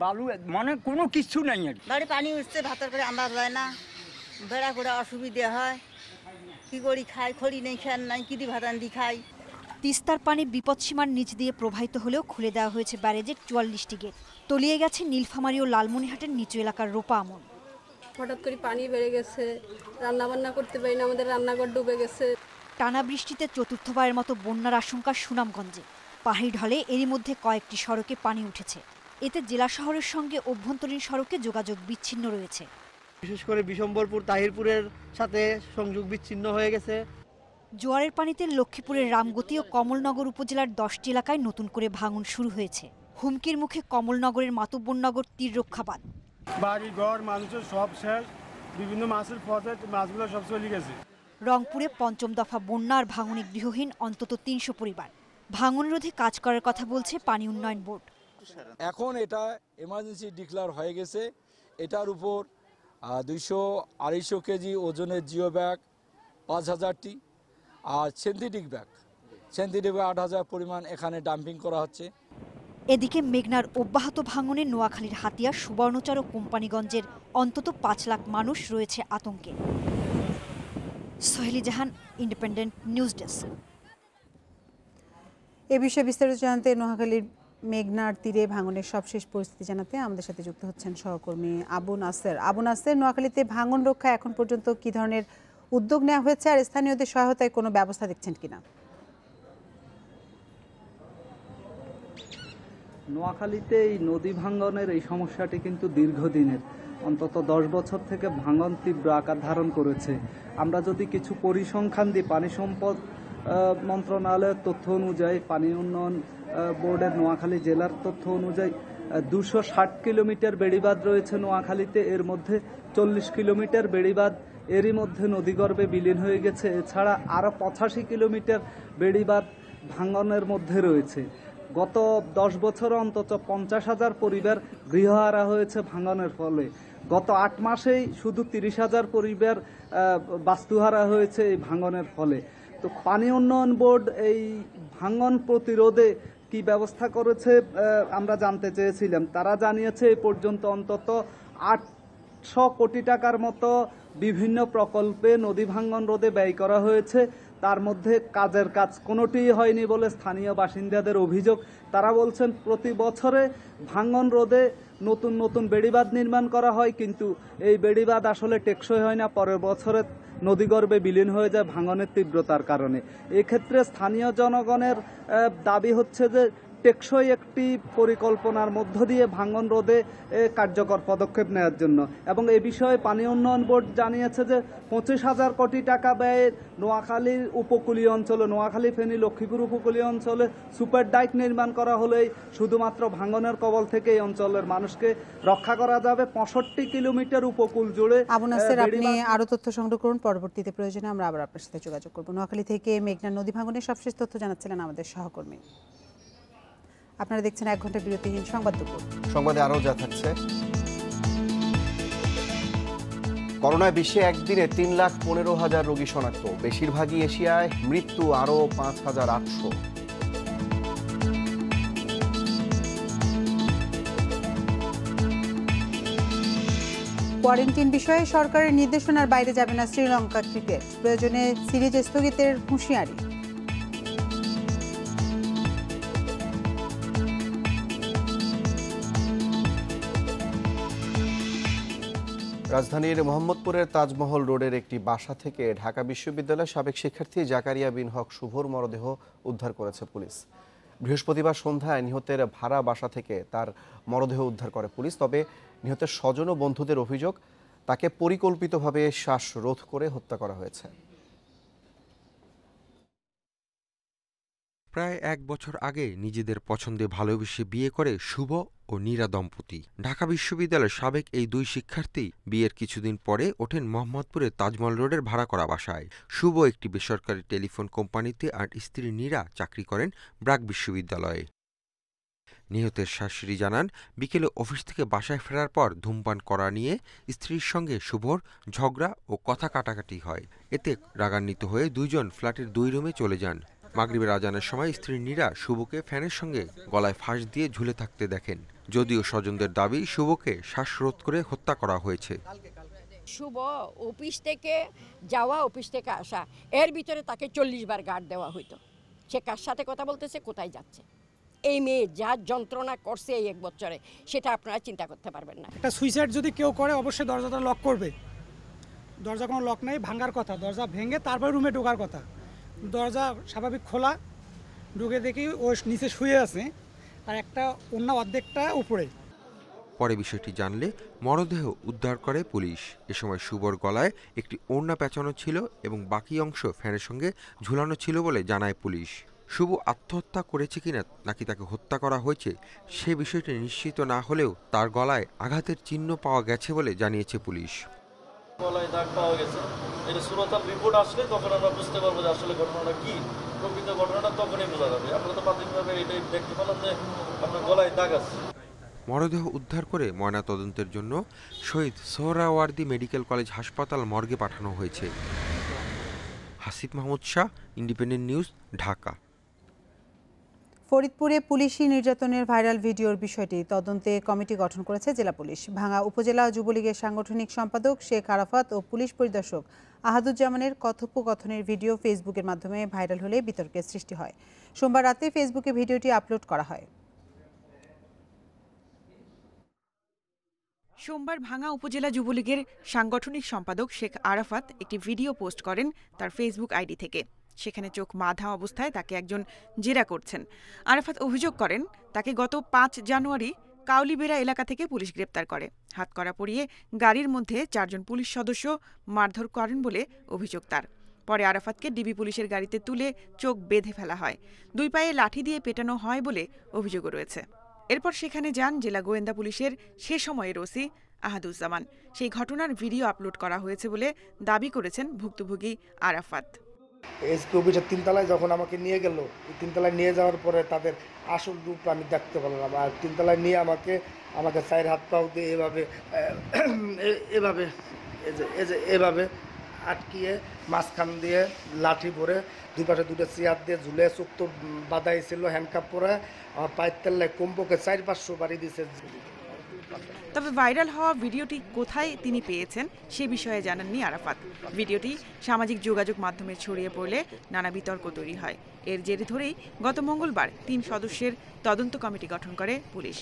বালু মানে কোনো কিছু নাই।
বাড়ি পানি উঠছে, ভাতের করে আমরা যায় না, বেড়া করে অসুবিধা হয়। কি করি খাই, খড়ি নেই, খেয়াল নাই, কি দি ভাতান দি খাই।
তিস্তার পানি বিপদসীমার নিচ দিয়ে প্রবাহিত হলেও খুলে দেওয়া হয়েছে ব্যারেজের ৪৪টি গেট। তলিয়ে গেছে নীলফামারী ও লালমনিরহাটের নিচু এলাকার রোপা আমন।
হঠাৎ করে পানি বেড়ে গেছে, রান্না বান্না করতে পারি না, আমাদের রান্নাঘর ডুবে গেছে।
টানা বৃষ্টিতে চতুর্থবারের মতো বন্যার আশঙ্কা সুনামগঞ্জে। পাহাড়ি ঢলে এরই মধ্যে কয়েকটি সড়কে পানি উঠেছে। এতে জেলা শহরের সঙ্গে অভ্যন্তরীণ সড়কে যোগাযোগ বিচ্ছিন্ন রয়েছে।
বিশেষ করে বিশম্বরপুর, তাহিরপুরের সাথে সংযোগ বিচ্ছিন্ন হয়ে গেছে।
জোয়ারের পানিতে লক্ষ্মীপুরের রামগতি ও কমলনগর উপজেলার 10টি এলাকায় নতুন করে ভাঙন শুরু হয়েছে। হুমকির মুখে কমলনগরের মাতুব্বরনগর তীররক্ষা বাঁধ।
বাড়ি ঘর মানুষের সব শেষ, বিভিন্ন মাছের পথে মাছগুলো সব চলে গেছে।
রংপুরে ৫ম দফা বন্যা আর ভাঙনে গৃহহীন অন্তত ৩০০ পরিবার। ভাঙন রোধে কাজ করার কথা বলছে পানি উন্নয়ন বোর্ড।
এখন এটা এমার্জেন্সি ডিক্লেয়ার হয়ে গেছে। এটার উপর ২০০-২৫০ কেজি ওজনের জিও ব্যাগ ৫,০০০টি আর সিনথেটিক ব্যাগ ৮,০০০ পরিমাণ এখানে ডাম্পিং করা হচ্ছে।
এদিকে মেঘনার অব্যাহত ভাঙনে নোয়াখালীর হাতিয়া, সুবর্ণচর ও কোম্পানিগঞ্জের অন্তত ৫ লাখ মানুষ রয়েছে আতঙ্কে। সোহেলি জাহান, ইন্ডিপেন্ডেন্ট নিউজ ডেস্ক।
এ বিষয়ে বিস্তারিত জানাতে নোয়াখালীর মেঘনার তীরে ভাঙনের সবশেষ পরিস্থিতি জানাতে আমাদের সাথে যুক্ত হচ্ছেন সহকর্মী আবু নাসের। আবু নাসের, নোয়াখালীতে ভাঙন রক্ষা এখন পর্যন্ত কি ধরনের উদ্যোগ নেওয়া হয়েছে আর স্থানীয়দের সহায়তায় কোনো ব্যবস্থা দেখছেন কিনা?
নোয়াখালীতে এই নদী ভাঙনের এই সমস্যাটি কিন্তু দীর্ঘদিনের, অন্তত 10 বছর থেকে ভাঙন তীব্র আকার ধারণ করেছে। আমরা যদি কিছু পরিসংখ্যান দিই, পানি সম্পদ মন্ত্রণালয়ের তথ্য অনুযায়ী, পানি উন্নয়ন বোর্ডের নোয়াখালী জেলার তথ্য অনুযায়ী 260 কিলোমিটার বেড়িবাঁধ রয়েছে নোয়াখালীতে। এর মধ্যে 40 কিলোমিটার বেড়িবাঁধ এরই মধ্যে নদীগর্ভে বিলীন হয়ে গেছে। এছাড়া আরও 85 কিলোমিটার বেড়িবাঁধ ভাঙনের মধ্যে রয়েছে। গত 10 বছরে অন্তত 50,000 পরিবার গৃহহারা হয়েছে ভাঙনের ফলে। গত 8 মাসেই শুধু 30,000 পরিবার বাস্তুহারা হয়েছে এই ভাঙনের ফলে। তো পানি উন্নয়ন বোর্ড এই ভাঙন প্রতিরোধে কি ব্যবস্থা করেছে আমরা জানতে চেয়েছিলাম। তারা জানিয়েছে এই পর্যন্ত অন্তত 800 কোটি টাকার মতো বিভিন্ন প্রকল্পে নদী ভাঙন রোধে ব্যয় করা হয়েছে। তার মধ্যে কাজের কাজ কোনোটিই হয়নি বলে স্থানীয় বাসিন্দাদের অভিযোগ। তারা বলছেন প্রতি বছরে ভাঙন রোধে নতুন নতুন বেড়িবাঁধ নির্মাণ করা হয়, কিন্তু এই বেড়িবাঁধ আসলে টেকসই হয় না। পরের বছরে নদীগর্ভে বিলীন হয়ে যায় ভাঙনের তীব্রতার কারণে। এক্ষেত্রে স্থানীয় জনগণের দাবি হচ্ছে যে টেকসই একটি পরিকল্পনার মধ্য দিয়ে ভাঙন রোধে কার্যকর পদক্ষেপ নেওয়ার জন্য। এবং এ বিষয়ে পানি উন্নয়ন বোর্ড জানিয়েছে যে 25,000 কোটি টাকা ব্যয়ে নোয়াখালীর উপকূলীয় অঞ্চলে, নোয়াখালী, ফেনী, লক্ষ্মীপুর উপকূলীয় অঞ্চলে সুপার ডাইক নির্মাণ করা হলেই শুধুমাত্র ভাঙনের কবল থেকে এই অঞ্চলের মানুষকে রক্ষা করা যাবে। 65 কিলোমিটার উপকূল জুড়ে।
আবু নাসের, আপনি আরো তথ্য সংগ্রহ করুন, পরবর্তীতে প্রয়োজনে আমরা আবার আপনার সাথে যোগাযোগ করব। নোয়াখালী থেকে মেঘনা নদী ভাঙনের সবশেষ তথ্য জানাচ্ছিলেন আমাদের সহকর্মী। আপনারা দেখছেন 1 ঘন্টা বিরতিহীন সংবাদ দুপুর।
সংবাদে আরও যা থাকছে, করোনায় বিশ্বে একদিনে 3,15,000 রোগী শনাক্ত, বেশিরভাগই এশিয়ায়, মৃত্যু আরও 5,800।
কোয়ারেন্টাইন বিষয়ে সরকারের নির্দেশনার বাইরে যাবে না শ্রীলঙ্কা ক্রিকেট, প্রয়োজনে সিরিজ স্থগিতের হুঁশিয়ারি।
রাজধানীর মোহাম্মদপুরের তাজমহল রোডের একটি বাসা থেকে ঢাকা বিশ্ববিদ্যালয়ের সাবেক শিক্ষার্থী জাকারিয়া বিন হক শুভর মরদেহ উদ্ধার করেছে পুলিশ। বৃহস্পতিবার সন্ধ্যায় নিহতের ভাড়া বাসা থেকে তার মরদেহ উদ্ধার করে পুলিশ। তবে নিহতের স্বজন ও বন্ধুদের অভিযোগ, তাকে পরিকল্পিতভাবে শ্বাসরোধ করে হত্যা করা হয়েছে।
প্রায় ১ বছর আগে নিজেদের পছন্দে ভালোবেসে বিয়ে করে শুভ ও নীরা দম্পতি। ঢাকা বিশ্ববিদ্যালয়ের সাবেক এই দুই শিক্ষার্থী বিয়ের কিছুদিন পরে ওঠেন মোহাম্মদপুরের তাজমহল রোডের ভাড়া করা বাসায়। শুভ একটি বেসরকারি টেলিফোন কোম্পানিতে আর স্ত্রী নীরা চাকরি করেন ব্র্যাক বিশ্ববিদ্যালয়ে। নিহতের শাশুড়ি জানান, বিকেলে অফিস থেকে বাসায় ফেরার পর ধূমপান করা নিয়ে স্ত্রীর সঙ্গে শুভর ঝগড়া ও কথা কাটাকাটি হয়। এতে রাগান্বিত হয়ে দুইজন ফ্ল্যাটের ২ রুমে চলে যান। মাগরিবের আজানের সময় স্ত্রী নীরা শুভকে ফ্যানের সঙ্গে গলায় ফাঁস দিয়ে ঝুলে থাকতে দেখেন। যদিও স্বজনদের দাবি, শুভকে শ্বাসরোধ করে হত্যা করা হয়েছে।
শুভ অফিস থেকে যাওয়া, অফিস থেকে আসা, এর ভিতরে তাকে 40 বার গার্ড দেওয়া হইতো। সে কার সাথে কথা বলতেছে, কোথায় যাচ্ছে। এই মেয়ে যা যন্ত্রণা করছে এই 1 বছরে, সেটা আপনারা চিন্তা করতে পারবেন না।
একটা সুইসাইড যদি কেউ করে, অবশ্যই দরজাটা লক করবে। দরজা কোনো লক নেই, ভাঙার কথা। দরজা ভেঙে তারপরে রুমে ঢোকার কথা। দরজা স্বাভাবিক খোলা, ঢুকে দেখি ও নিচে শুয়ে আছে, আর একটা অন্য অর্ধেকটা উপরে।
পরে বিষয়টি জানলে মরদেহ উদ্ধার করে পুলিশ। এ সময় শুভর গলায় একটি ওড়না পেঁচানো ছিল এবং বাকি অংশ ফ্যানের সঙ্গে ঝুলানো ছিল বলে জানায় পুলিশ। শুভ আত্মহত্যা করেছে কিনা নাকি তাকে হত্যা করা হয়েছে সে বিষয়টি নিশ্চিত না হলেও তার গলায় আঘাতের চিহ্ন পাওয়া গেছে বলে জানিয়েছে পুলিশ।
গলায় দাগ পাওয়া গেছে। এটা সুরতাল রিপোর্ট আসলে তখন আমরা বুঝতে পারবো যে আসলে ঘটনাটা কি, প্রকৃত ঘটনাটা তখনই বোঝা যাবে। আমরা তো প্রাথমিকভাবে এটাই দেখতে পেলাম যে আপনার গলায় দাগ আছে।
মরদেহ উদ্ধার করে ময়নাতদন্তের জন্য শহীদ সোহরাওয়ার্দী মেডিকেল কলেজ হাসপাতাল মর্গে পাঠানো হয়েছে। Hasif Mahmud Shah, independent News, Dhaka.
ফরিদপুরে পুলিশি নির্যাতনের ভাইরাল ভিডিওর বিষয়টি তদন্তে কমিটি গঠন করেছে জেলা পুলিশ। ভাঙ্গা উপজেলা যুবলীগের সাংগঠনিক সম্পাদক শেখ আরাফাত ও পুলিশ পরিদর্শক আহাদুজ্জামানের কথোপকথনের ভিডিও ফেসবুকের মাধ্যমে ভাইরাল হলে বিতর্কের সৃষ্টি হয়। সোমবার রাতে ফেসবুকে ভিডিওটি আপলোড করা হয়।
সোমবার ভাঙ্গা উপজেলা যুবলীগের সাংগঠনিক সম্পাদক শেখ আরাফাত একটি ভিডিও পোস্ট করেন তার ফেসবুক আইডি থেকে। সেখানে চোখ বাঁধা অবস্থায় তাকে একজন জেরা করছেন। আরাফাত অভিযোগ করেন, তাকে গত ৫ জানুয়ারি কাউলিবেড়া এলাকা থেকে পুলিশ গ্রেপ্তার করে। হাতকড়া পরিয়ে গাড়ির মধ্যে ৪ জন পুলিশ সদস্য মারধর করেন বলে অভিযোগ তার। পরে আরাফাতকে ডিবি পুলিশের গাড়িতে তুলে চোখ বেঁধে ফেলা হয়। 2 পায়ে লাঠি দিয়ে পেটানো হয় বলে অভিযোগও রয়েছে। এরপর সেখানে যান জেলা গোয়েন্দা পুলিশের সে সময়ের ওসি আহাদুজ্জামান। সেই ঘটনার ভিডিও আপলোড করা হয়েছে বলে দাবি করেছেন ভুক্তভোগী আরাফাত।
এসপি অফিসের 3 তলায় যখন আমাকে নিয়ে গেল, 3 তলায় নিয়ে যাওয়ার পরে তাদের আসল রূপ আমি দেখতে পারলাম। আর 3 তলায় নিয়ে আমাকে 4 হাত পাও দিয়ে এভাবে আটকিয়ে মাঝখান দিয়ে লাঠি ভরে 2 পাশে 2টা চেয়ার দিয়ে ঝুলে চোখ তো বাঁধাই ছিল, হ্যান্ডকাপ পরে আমার পায়ের তেলায় কমপক্ষে 400-500 বাড়ি দিয়েছে।
তবে ভাইরাল হওয়া ভিডিওটি কোথায় তিনি পেয়েছেন সে বিষয়ে জানাননি আরাফাত। ভিডিওটি সামাজিক যোগাযোগ মাধ্যমে ছড়িয়ে পড়লে নানা বিতর্ক তৈরি হয়। এর জেরে ধরেই গত মঙ্গলবার 3 সদস্যের তদন্ত কমিটি গঠন করে পুলিশ।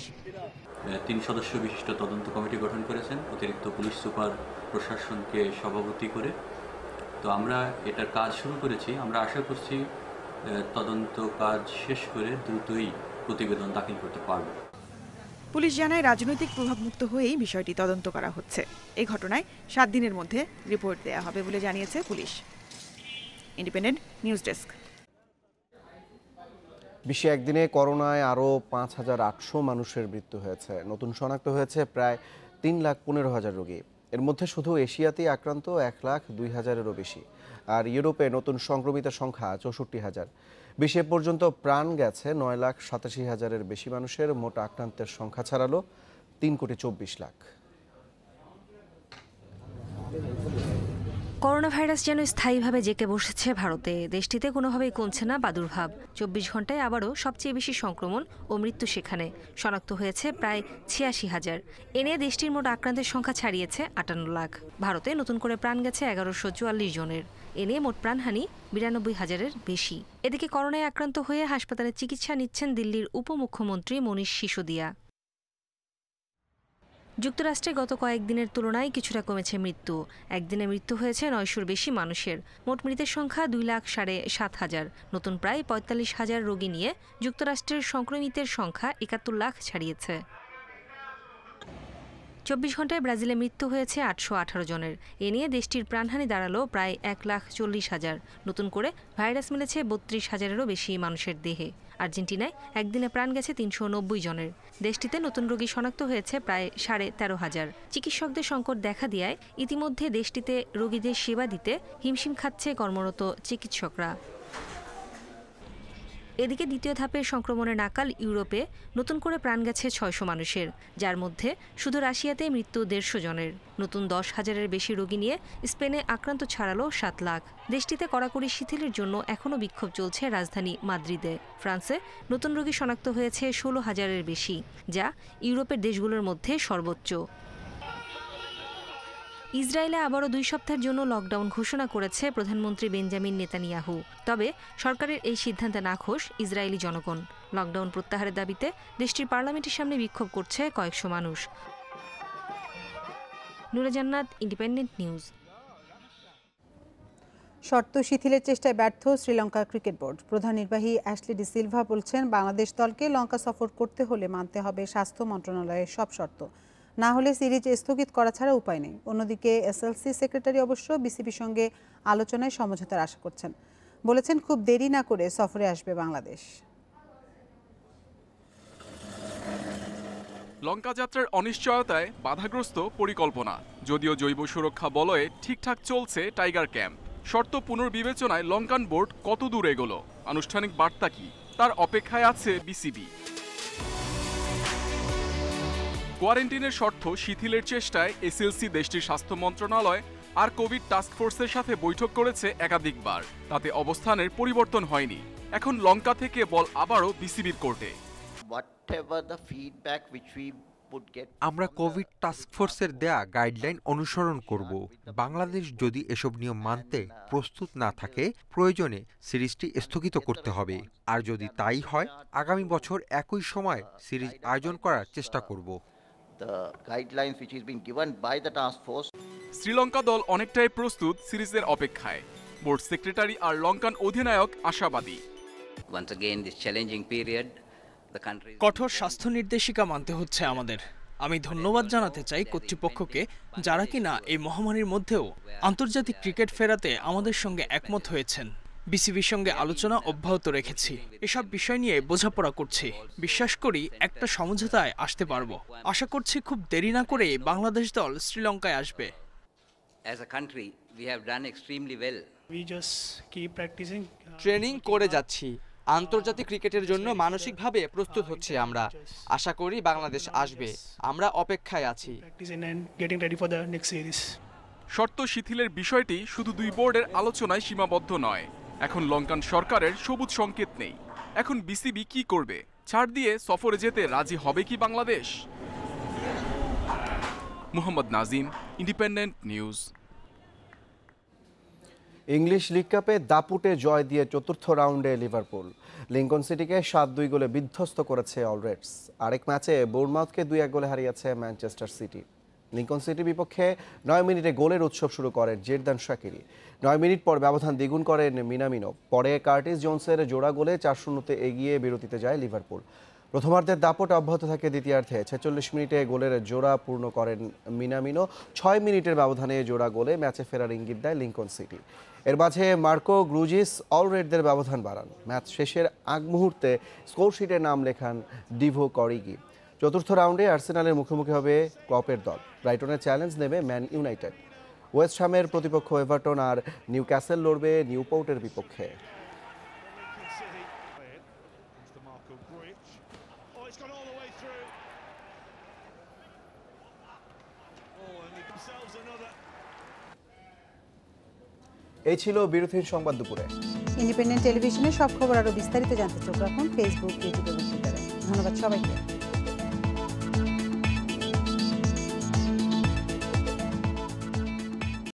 3 সদস্য বিশিষ্ট তদন্ত কমিটি গঠন করেছেন অতিরিক্ত পুলিশ সুপার প্রশাসনকে সভাপতি করে। তো আমরা এটার কাজ শুরু করেছি। আমরা আশা করছি তদন্ত কাজ শেষ করে দ্রুতই প্রতিবেদন দাখিল করতে পারব।
পুলিশ জানায়, রাজনৈতিক প্রভাবমুক্ত হয়েই বিষয়টি তদন্ত করা হচ্ছে। এই ঘটনায় 7 দিনের মধ্যে রিপোর্ট দেওয়া হবে বলে জানিয়েছে পুলিশ। Independent news desk.
বিশ্বে একদিনে করোনায় আরও 5,800 মানুষের মৃত্যু হয়েছে। নতুন শনাক্ত হয়েছে প্রায় 3,15,000 রোগী। এর মধ্যে শুধু এশিয়াতেই আক্রান্ত 1,02,000-এরও বেশি। আর ইউরোপে নতুন সংক্রমিতের সংখ্যা 64,000। বিশ্বে পর্যন্ত প্রাণ গেছে 9,87,000-এর বেশি মানুষের। মোট আক্রান্তের সংখ্যা ছাড়ালো 3,24,00,000।
করোনা ভাইরাস যেন স্থায়ীভাবে জেঁকে বসেছে ভারতে। দেশটিতে কোনোভাবেই কমছে না প্রাদুর্ভাব। 24 ঘন্টায় আবারও সবচেয়ে বেশি সংক্রমণ ও মৃত্যু সেখানে। শনাক্ত হয়েছে প্রায় 86,000। এ নিয়ে দেশটির মোট আক্রান্তের সংখ্যা ছাড়িয়েছে 58 লাখ। ভারতে নতুন করে প্রাণ গেছে 1144 জনের। এ নিয়ে মোট প্রাণহানি 92,000-এর বেশি। এদিকে করোনায় আক্রান্ত হয়ে হাসপাতালে চিকিৎসা নিচ্ছেন দিল্লির উপমুখ্যমন্ত্রী মনীষ সিসোদিয়া। যুক্তরাষ্ট্রে গত কয়েকদিনের তুলনায় কিছুটা কমেছে মৃত্যু। একদিনে মৃত্যু হয়েছে 900-র বেশি মানুষের। মোট মৃতের সংখ্যা 2,07,000। নতুন প্রায় 45,000 রোগী নিয়ে যুক্তরাষ্ট্রের সংক্রমিতের সংখ্যা 71 লাখ ছাড়িয়েছে। 24 ঘন্টায় ব্রাজিলে মৃত্যু হয়েছে 818 জনের। এ নিয়ে দেশটির প্রাণহানি দাঁড়ালো প্রায় 1,40,000। নতুন করে ভাইরাস মিলেছে 32,000-এরও বেশি মানুষের দেহে। আর্জেন্টিনায় একদিনে প্রাণ গেছে 390 জনের। দেশটিতে নতুন রোগী শনাক্ত হয়েছে প্রায় 13,500। চিকিৎসকদের সংকট দেখা দেওয়ায় ইতিমধ্যে দেশটিতে রোগীদের সেবা দিতে হিমশিম খাচ্ছে কর্মরত চিকিৎসকরা। এদিকে দ্বিতীয় ধাপের সংক্রমণের নাকাল ইউরোপে নতুন করে প্রাণ গেছে 600 মানুষের, যার মধ্যে শুধু রাশিয়াতে মৃত্যু 150 জনের। নতুন 10,000-এর বেশি রোগী নিয়ে স্পেনে আক্রান্ত ছাড়ালো 7 লাখ। দেশটিতে কড়াকড়ি শিথিলের জন্য এখনও বিক্ষোভ চলছে রাজধানী মাদ্রিদে। ফ্রান্সে নতুন রোগী শনাক্ত হয়েছে 16,000-এর বেশি, যা ইউরোপের দেশগুলোর মধ্যে সর্বোচ্চ। ইসরায়েলে আবারও 2 সপ্তাহের জন্য লকডাউন ঘোষণা করেছে প্রধানমন্ত্রী বেঞ্জামিন নেতানিয়াহু। তবে সরকারের এই সিদ্ধান্তে নাখোশ ইসরায়েলি জনগণ। লকডাউন প্রত্যাহারের দাবিতে দেশটির পার্লামেন্টের সামনে বিক্ষোভ করছে কয়েকশো মানুষ। নুরে জান্নাত, ইন্ডিপেন্ডেন্ট নিউজ।
শর্ত শিথিলের চেষ্টায় ব্যর্থ শ্রীলঙ্কা ক্রিকেট বোর্ড। প্রধান নির্বাহী অ্যাশলি ডি সিলভা বলছেন, বাংলাদেশ দলকে লঙ্কা সফর করতে হলে মানতে হবে স্বাস্থ্য মন্ত্রণালয়ের সব শর্ত, না হলে সিরিজ স্থগিত করা ছাড়া উপায় নেই। অন্যদিকে এসএলসি সেক্রেটারি অবশ্য বিসিবির সঙ্গে আলোচনায় সমঝোতার আশা করছেন। বলেছেন, খুব দেরি না করে সফরে আসবে বাংলাদেশ।
লঙ্কা যাত্রার অনিশ্চয়তায় বাধাগ্রস্ত পরিকল্পনা। যদিও জৈব সুরক্ষা বলয়ে ঠিকঠাক চলছে টাইগার ক্যাম্প। শর্ত পুনর্বিবেচনায় লঙ্কান বোর্ড কত দূর এগোলো, আনুষ্ঠানিক বার্তা কি, তার অপেক্ষায় আছে বিসিবি। কোয়ারেন্টিনের শর্ত শিথিলের চেষ্টায় এসএলসি দেশটির স্বাস্থ্য মন্ত্রণালয় আর কোভিড টাস্কফোর্সের সাথে বৈঠক করেছে একাধিকবার। তাতে অবস্থানের পরিবর্তন হয়নি। এখন লঙ্কা থেকে বল আবারও বিসিবির কোর্টে।
আমরা কোভিড টাস্কফোর্সের দেয়া গাইডলাইন অনুসরণ করব। বাংলাদেশ যদি এসব নিয়ম মানতে প্রস্তুত না থাকে, প্রয়োজনে সিরিজটি স্থগিত করতে হবে। আর যদি তাই হয়, আগামী বছর একই সময় সিরিজ আয়োজন করার চেষ্টা করব।
শ্রীলঙ্কা দল অনেকটাই প্রস্তুত সিরিজের অপেক্ষায়। বোর্ড সেক্রেটারি আর লঙ্কান অধিনায়ক আশাবাদী।
কঠোর স্বাস্থ্য নির্দেশিকা মানতে হচ্ছে আমাদের। আমি ধন্যবাদ জানাতে চাই কর্তৃপক্ষকে, যারা কিনা এই মহামারীর মধ্যেও আন্তর্জাতিক ক্রিকেট ফেরাতে আমাদের সঙ্গে একমত হয়েছেন। বিসিবির সঙ্গে আলোচনা অব্যাহত রেখেছি। এসব বিষয় নিয়ে বোঝাপড়া করছি। বিশ্বাস করি একটা সমঝোতায় আসতে পারবো। আশা করছি খুব দেরি না করে বাংলাদেশ দল শ্রীলঙ্কায় আসবে।
ট্রেনিং করে যাচ্ছি। আন্তর্জাতিক ক্রিকেটের জন্য মানসিকভাবে প্রস্তুত হচ্ছে আমরা। আশা করি বাংলাদেশ আসবে। আমরা অপেক্ষায় আছি।
শর্ত শিথিলের বিষয়টি শুধু দুই বোর্ডের আলোচনায় সীমাবদ্ধ নয়। এখন লঙ্কান সরকারের সবুজ সংকেত নেই। এখন বিসিবি কি করবে? ছাড় দিয়ে সফরে যেতে রাজি হবে কি Bangladesh? Mohammad Nazim, independent news.
English league কাপে দাপুটে জয় দিয়ে চতুর্থ রাউন্ডে লিভারপুল লিঙ্কন সিটিকে 7-2 গোলে বিধ্বস্ত করেছে অল রেডস। আরেক ম্যাচে বোর্নমাউথকে 2-1 গোলে হারিয়েছে ম্যানচেস্টার সিটি। লিঙ্কন সিটির বিপক্ষে 9 মিনিটে গোলের উৎসব শুরু করেন জেরদান শাকিরি। 9 মিনিট পর ব্যবধান দ্বিগুণ করেন মিনামিনো। পরে কার্টিস জোনসের জোড়া গোলে 4-0-তে এগিয়ে বিরতিতে যায় লিভারপুল। প্রথমার্ধের দাপট অব্যাহত থাকে দ্বিতীয়ার্ধে। 46 মিনিটে গোলের জোড়া পূর্ণ করেন মিনামিনো। 6 মিনিটের ব্যবধানে জোড়া গোলে ম্যাচে ফেরার ইঙ্গিত দেয় লিঙ্কন সিটি। এর মাঝে মার্কো গ্রুজিস অলরেডদের ব্যবধান বাড়ান। ম্যাচ শেষের আগ মুহূর্তে স্কোরশিটে নাম লেখান ডিভো করিগি। চতুর্থ রাউন্ডে আর্সেনালের মুখোমুখি হবে ক্লপের দল। ব্রাইটনের চ্যালেঞ্জ নেবে ম্যান ইউনাইটেড। ওয়েস্ট হ্যামের প্রতিপক্ষ এভারটন আর নিউক্যাসল লড়বে নিউপোর্টের বিপক্ষে। এই ছিল বিরতির সংবাদ দুপুরে।
ইন্ডিপেন্ডেন্ট টেলিভিশনে সব খবর আরো বিস্তারিত জানতে চোখ রাখুন ফেসবুক, ইউটিউব এবং টুইটারে। ধন্যবাদ সবাইকে।